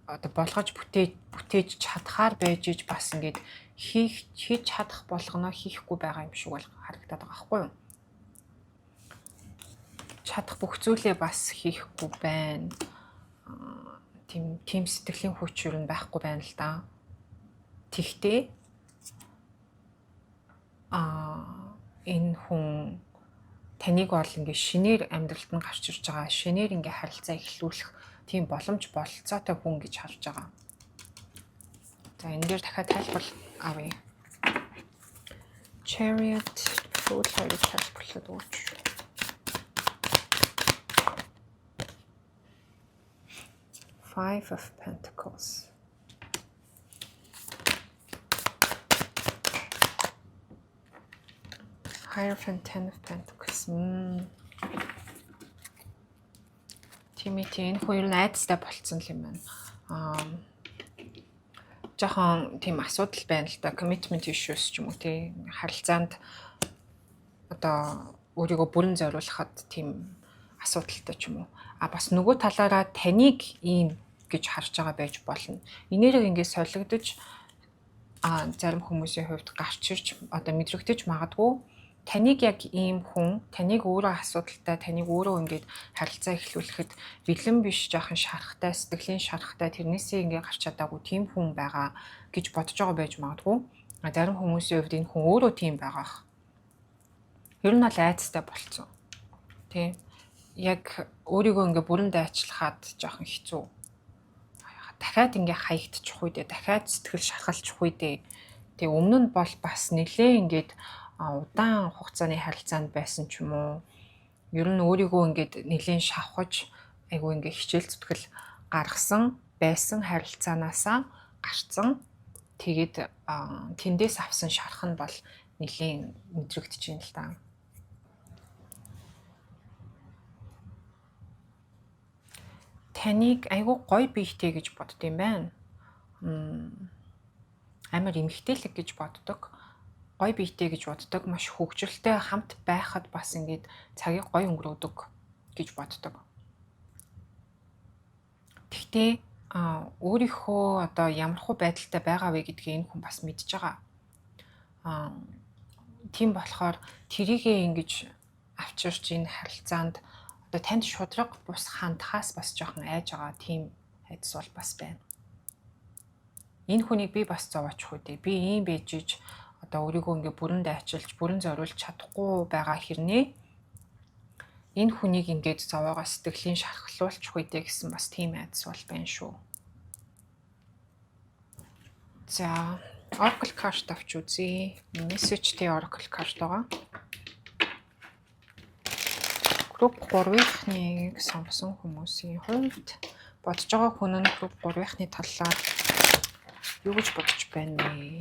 одоо болгож бүтээж чадхаар байж иж бас ингээд хийж чадах болгоно хийхгүй байгаа юм шиг бол харагдаад байгаа байхгүй юу? Чадах бүх зүйлээ бас хийхгүй байна. Тийм сэтгэлийн хүч ер нь байхгүй байна л да. Тэгтээ энэ хүн таныг бол ингээ шинээр амьдралд нь гарч ирж байгаа, шинээр ингээ харилцаа эхлүүлэх тийм боломж бололцоотой хүн гэж харж байгаа. За энэ дээр дахиад тайлбар авъя. Chariot фул хоёрыг тайлбарлаад өгч. Five of Pentacles. Hierophant, Ten of Pentacles. Timothy энэ хоёр найзтай болцсон юм байна. Жохон тийм асуудал байна л да. Commitment issues ч юм уу тий. Харилцаанд одоо өөрийгөө бүрэн зориулахад тийм асуудалтай ч юм уу. Бас нөгөө талаараа таныг ийм гэж харж байгаа байж болно. Энээрээ ингээд солигдож зарим хүмүүсийн хувьд гарч ирж одоо мэдрэгдэж магадгүй. Таныг яг ийм хүн, таныг өөрөө асуудалтай, таныг өөрөө ингээд харилцаа эхлүүлэхэд бэлэн биш, жоохон шарахтай, сэтгэлийн шарахтай, тэрнээсээ ингээд гарч чадаагүй тийм хүн байгаа гэж бодож байгаа байж магадгүй. Зарим хүмүүсийн хувьд энэ хүн өөрөө тийм байгаа. Ер нь бол айцтай болцсон. Тийм. Яг өөрийгөө ингээд бүрэн дайчлахад жоохон хэцүү. Дахиад ингээд хаягдчих үедээ, дахиад сэтгэл шархалчих үедээ. Тэгээ өмнө нь бол бас нэлээ ингээд удаан хугацааны харилцаанд байсан ч юм уу. Ер нь өөрийгөө ингээд нэлийн шавхаж айгу ингээд хичээл зүтгэл гаргасан байсан харилцаанаасаа гарцсан. Тэгээд тэндээс авсан шарах нь бол нэлийн мэдрэгдэж байна л да. Таныг айгу гоё биетэй гэж бодд юм байна. амар эмгтээлэг гэж боддог. Гой биетэй гэж боддог. Маш хөвгчлөлтэй хамт байхад бас ингээд цагийг гой өнгөрөөдөг гэж боддог. Гэхдээ өөрийнхөө одоо ямархуу байдалтай байгаа вэ гэдгийг энэ хүн бас мэдж байгаа. Тийм болохоор тэрийгээ ингэж авчирч энэ харилцаанд одоо танд шудраг бус хандхаас бас жоохон айж байгаа тийм айдас бол бас байна. Энэ хүнийг би бас зовоочих үү. Би ийм байж иж одоо өөрийгөө ингээ бүрэн дайчилж, бүрэн зориулж чадахгүй байгаа хэрнээ энэ хүнийг ингээд зовоогоо сэтгэлийн шархлуулчих үедээ гэсэн бас тийм айдас бол байна шүү. За, Oracle card авч үзье. Message-тэй Oracle card байгаа. Group 3-ыг сонгосон хүмүүсийн хувьд бодож байгаа хүн нь Group 3-ны талаар юу гэж бодож байна вэ?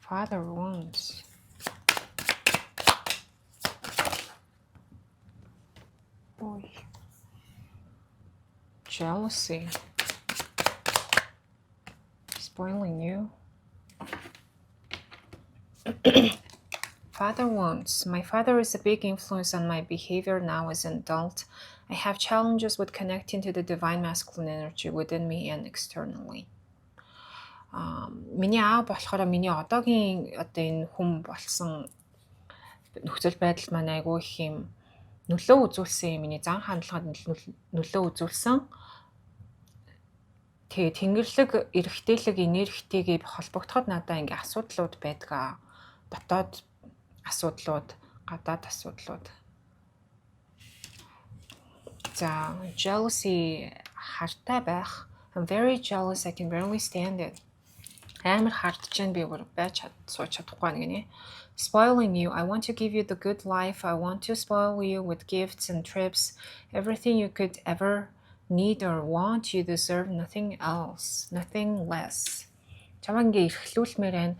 Father wounds. Ой. Jealousy. Spoiling you. Father wounds. My father is a big influence on my behavior now as an adult. I have challenges with connecting to the divine masculine energy within me and externally. Миний аав болохоор миний одоогийн одоо энэ хүн болсон нөхцөл байдал маань айгүй их юм нөлөө үзүүлсэн, миний зан хандлагад нөлөө үзүүлсэн. Тэгээ тэнгэрлэг эрэгтэйлэг энергитэйгээ холбогдоход надад ингээ асуудлууд байдаг. Дотоод асуудлууд, гадаад асуудлууд. За, jealousy хартай байх. I'm very jealous. I can barely stand it. Амар хардж जैन би өөр байж сууж чадахгүй нэг нэ. Spoiling you. I want to give you the good life. I want to spoil you with gifts and trips. Everything you could ever need or want. You deserve nothing else. Nothing less. Чамаа ингээ эрхлүүлмээр байна.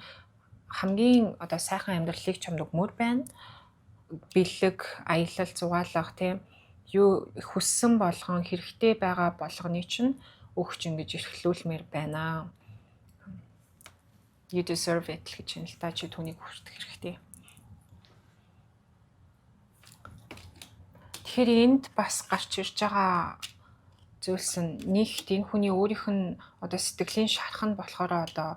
Хамгийн одоо сайхан амьдралыг чамд өгмөр байна. Бэлэг, аялал, зугаалах тийм юу хүссэн болгон хэрэгтэй байгаа болгоны чинь өгч ингэж эрхлүүлмээр байна. You deserve it гэж юм л та чи түүнийг хүртэх хэрэгтэй. Тэгэхээр энд бас гарч ирж байгаа зүйлс нь нэгт энэ хүний өөрийнх нь одоо сэтгэлийн шархан болохоор одоо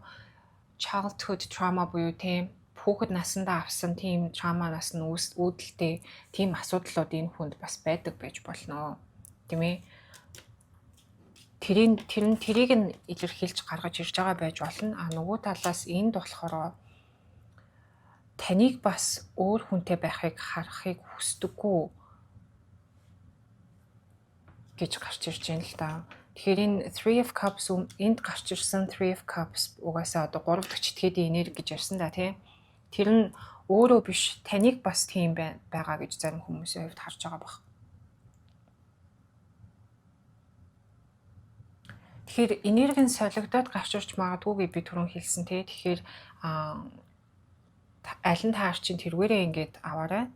childhood trauma буюу тийм хүүхэд насндаа авсан тийм trauma-наас нь үүдэлтэй тийм асуудлууд энэ хүнд бас байдаг байж болно. Тийм ээ. Тэрийг нь илэрхийлж гаргаж ирж байгаа байж болно. Нөгөө талаас энд болохоор таныг бас өөр хүнтэй байхыг харахыг хүсдэггүй гэж гарч ирж байна л да. Тэгэхээр энэ 3 of Cups энд гарч ирсэн 3 of Cups угаасаа одоо 3 дахь этгээдийн энерги гэж ярьсан да тий. Тэр нь өөрөө биш таныг бас тийм байгаа гэж зарим хүмүүсийн хувьд харж байгаа баг. Тэгэхээр энерги нь солигдоод гарч ирж магадгүй би түрүүн хэлсэн тий. Тэгэхээр аль нь таар чинь тэрвэрээ ингээд аваарай.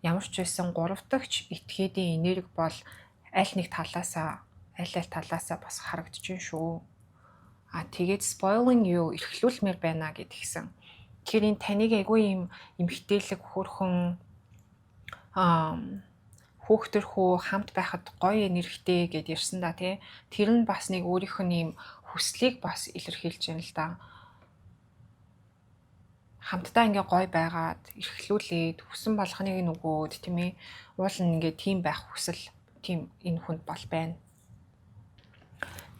Ямар ч байсан 3 дахь этгээдийн энерги бол аль нэг талаасаа бас харагдаж байна шүү. Тэгээд spoiling you эрхлүүлмээр байна гэдгийгсэн. Тэгэхээр энэ таныг айгүй юм эмхтээлэг хөөрхөн хүүхдэрхүү хамт байхад гоё энергитэй гэд ярьсан да тий. Тэр нь бас нэг өөрийнх нь юм хүслийг бас илэрхийлж байна л да. Хамтдаа ингээ гоё байгаад эрхлүүлээд хүсэн болгоныг нөгөөд тийм ээ. Уул нь ингээ тийм байх хүсэл тийм энэ хүнд бол байна.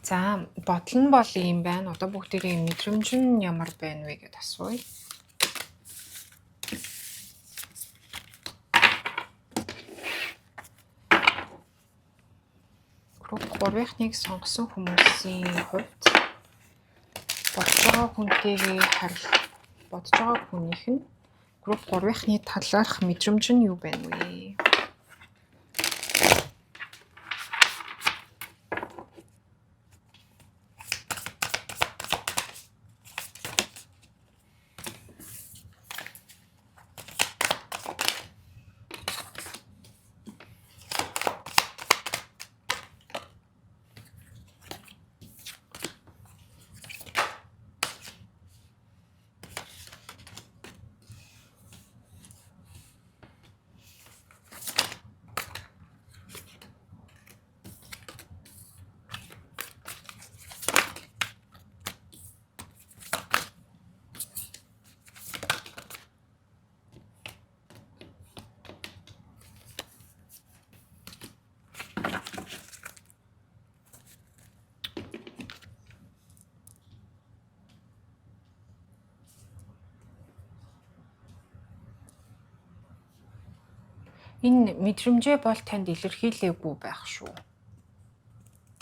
За, бодол нь бол ийм байна. Одоо бүгдээрээ мэдрэмж нь ямар байна вэ гэдээ асууя. Group 3-ыг сонгосон хүмүүсийн хувьд бодож байгаа хүнтэйгээ бодож байгаа хүнийх нь Group 3-ны талаарх мэдрэмж нь юу байна вэ? Энэ мэдрэмжээ бол танд илэрхийлээгүй байх шүү.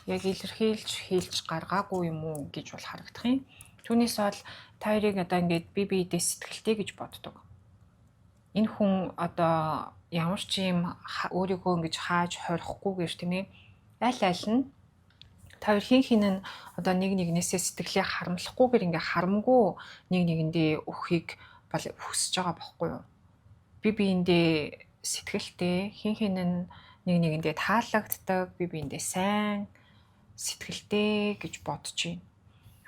Яг илэрхийлж хийлж гаргаагүй юм уу гэж бол харагдах юм. Түүнээс бол та хоёрыг одоо ингээд бие биедээ сэтгэлтэй гэж боддог. Энэ хүн одоо ямар ч юм өөрийгөө ингэж хааж хорихгүйгээр тийм ээ аль аль нь та хоёр хин нь одоо нэг нэгнээсээ сэтгэлээ харамлахгүйгээр ингээ харамгүй нэг нэгэндээ өхийг бол хүсэж байгаа байхгүй юу? Би биендээ сэтгэлтэй хин нь нэг нэгэндээ таалагддаг, би биендээ сайн сэтгэлтэй гэж бодож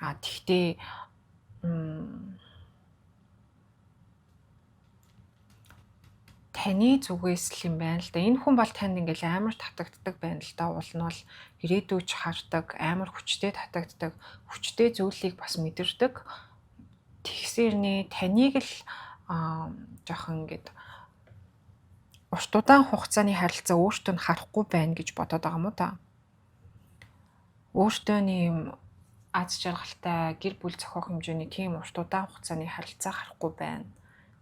байна. Тэгтээ таны зүгээс л юм байна л да. Энэ хүн бол танд ингээл амар татагддаг байна л да. Уул нь бол ирээдүйч хардаг, амар хүчтэй татагддаг, хүчтэй зүйлийг бас мэдэрдэг. Тэгсэрний таныг л жоохон ингээд урт удаан хугацааны харилцаа өөртөө нь харахгүй байна гэж бодоод байгаа юм уу та? Өөртөө юм аз жаргалтай гэр бүл зохиох хэмжээний тийм урт удаан хугацааны харилцаа харахгүй байна.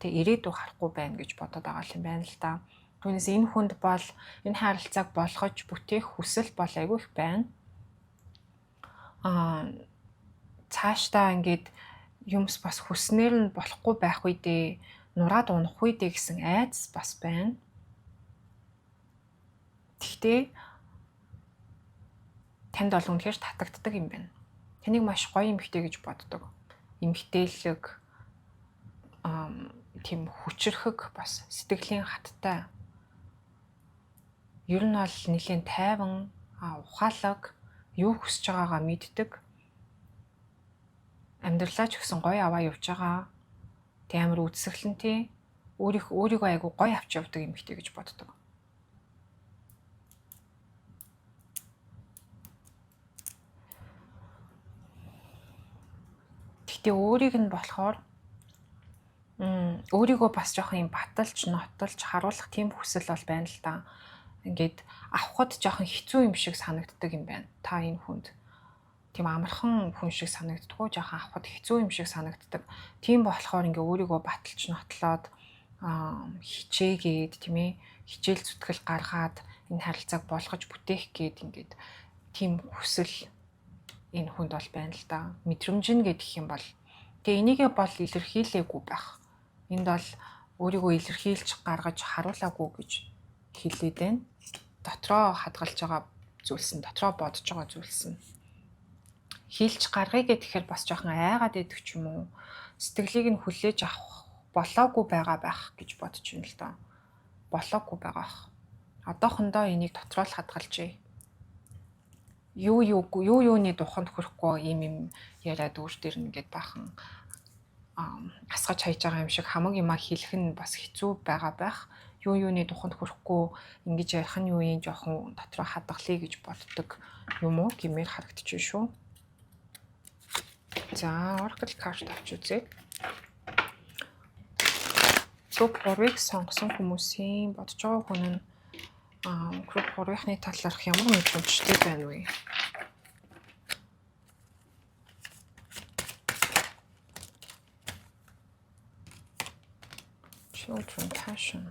Тэг ирээдүй харахгүй байна гэж бодоод байгаа юм байна л да. Түүнээс энэ хүнд бол энэ харилцааг болгож бүтээх хүсэл бол айгүй их байна. Цаашдаа ингээд юмс бас хүснээр нь болохгүй байх үедээ нураад унах үедээ гэсэн айдас бас байна. Гэхдээ танд бол үнэхээр татагддаг юм байна. Таныг маш гоё эмэгтэй гэж боддог. Эмэгтэйлэг тийм хүчрхэг бас сэтгэлийн хаттай. Ер нь бол нэлийн тайван, ухаалаг, юу хүсэж байгаагаа мэддэг. Амьдралаа ч гэсэн гоё аваа явж байгаа. Тэ амар үдсгэлэнтэй, өөрийгөө айгу гоё авч явдаг эмэгтэй гэж боддог. Гэхдээ өөрийг нь болохоор өөрийгөө бас жоохон юм баталж, нотолж харуулах тийм хүсэл бол байна л да. Ингээд авахд жоохон хэцүү юм шиг санагддаг юм байна. Та энэ хүнд тийм амархан хүн шиг санагддаггүй, жоохон авахд хэцүү юм шиг санагддаг. Тийм болохоор ингээ өөрийгөө баталж, нотлоод хичээгээд тийм ээ хичээл зүтгэл гаргаад энэ харилцааг болгож бүтээх гээд ингээд тийм хүсэл энэ хүнд бол байна л да. Мэдрэмж нь гэдэг юм бол тэгээ энийгээ бол илэрхийлээгүй байх. Энд бол өөрийгөө илэрхийлж гаргаж харуулаагүй гэж хэлээд байна. Дотроо хадгалж байгаа зүйлс нь, дотроо бодож байгаа зүйлс нь хийлж гаргая гэхээр бас жоохон айгаад идэх ч юм уу. Сэтгэлийг нь хүлээж авах болоогүй байгаа байх гэж бодож байна л да. Болоогүй байгаа. Одоохондоо энийг дотроо л хадгалжээ. Юуны духанд хүрэхгүй юм яриад өөр дээр нэгээд бахан асгаж хайж байгаа юм шиг хамаг юмаа хэлэх нь бас хэцүү байгаа байх. Юуны духанд хүрэхгүй ингэж ярих нь юу юм жоохон дотроо хадгалъя гэж боддог юм уу гэмээр харагдчих шүү. За, Oracle card авч үзье. Group 3-ыг сонгосон хүмүүсийн бодож байгаа хүн нь Group 3-ны талаарх ямар мэдрэмжтэй байна вэ? Children, passion,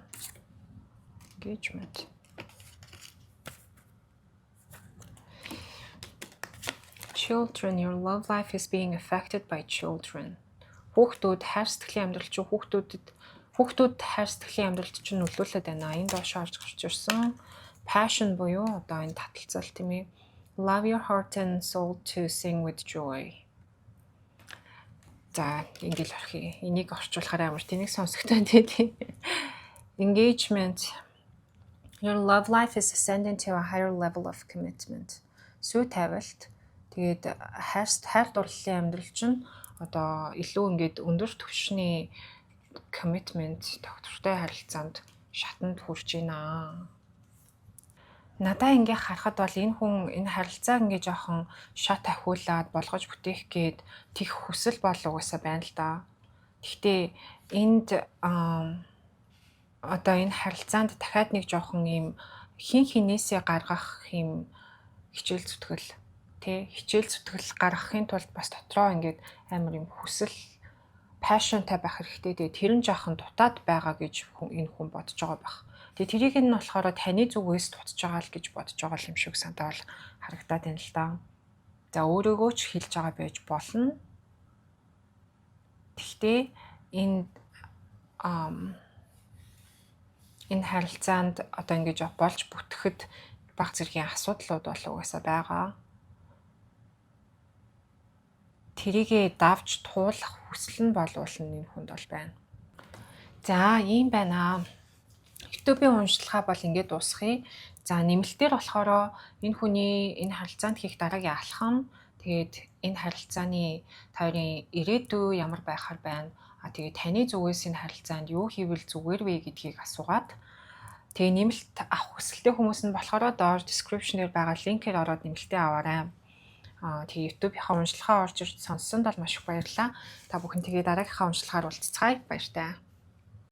engagement. Children, your love life is being affected by children. Хүүхдүүд хайр сэтгэлийн амьдрал чинь хүүхдүүд хайр сэтгэлийн амьдралд чинь нөлөөлөд байна. Энд доошоо орж гарч ирсэн. Passion буюу одоо энэ таталцал тийм ээ. Love your heart and soul to sing with joy. За, ингээл орхи. Энийг орчуулахаар амар тэнийг сонсогтой тийм. Engagement. Your love life is ascending to a higher level of commitment. Сүү тавилт. Тэгээд хайр дурлалын амьдрал чинь одоо илүү ингээд өндөр түвшний commitment, тогтвортой харилцаанд шатанд хүрч байна. Надаа ингээ харахад бол энэ хүн энэ харилцааг ингээ жоохон шат ахиулаад болгож бүтээх гээд тех хүсэл бол угаасаа байна л да. Гэхдээ энд одоо энэ харилцаанд дахиад нэг жоохон юм хинээсээ гаргах юм хичээл зүтгэл гаргахын тулд бас дотроо ингээд амар юм хүсэл passionтай байх хэрэгтэй. Тэгээд тэр нь жоохон дутаад байгаа гэж энэ хүн бодож байгаа байх. Тэгээ тэрийг нь болохоор таны зүгээс тутаж байгаа л гэж бодож байгаа юм шиг санаа бол харагдаад байна л да. За өөрөөгөө ч хэлж байгаа байж болно. Гэхдээ энэ харилцаанд одоо ингэж болж бүтгэхэд баг зэргийн асуудлууд бол угаасаа байгаа. Тэрийгэ давж туулах хүсэл нь болвол энэ хүнд бол байна. За ийм байна. YouTube-ийн уншлагаа бол ингээд дуусгая. За нэмэлтээр болохоор энэ хүний энэ харилцаанд хийх дараагийн алхам, тэгээд энэ харилцааны тойрын ирээдүй ямар байхаар байна. Тэгээд таны зүгээс энэ харилцаанд юу хийвэл зүгээр вэ гэдгийг асуугаад тэгээ нэмэлт авах хүсэлтэй хүмүүс нь болохоор доор description-ээр байгаа линкээр ороод нэмэлтээ аваарай. Тэгээ YouTube-ийнхаа уншлагаа орж ирж сонссонд бол маш их баярлалаа. Та бүхэн тэгээ дараагийнхаа уншлагаар уулзцгаая. Баяртай.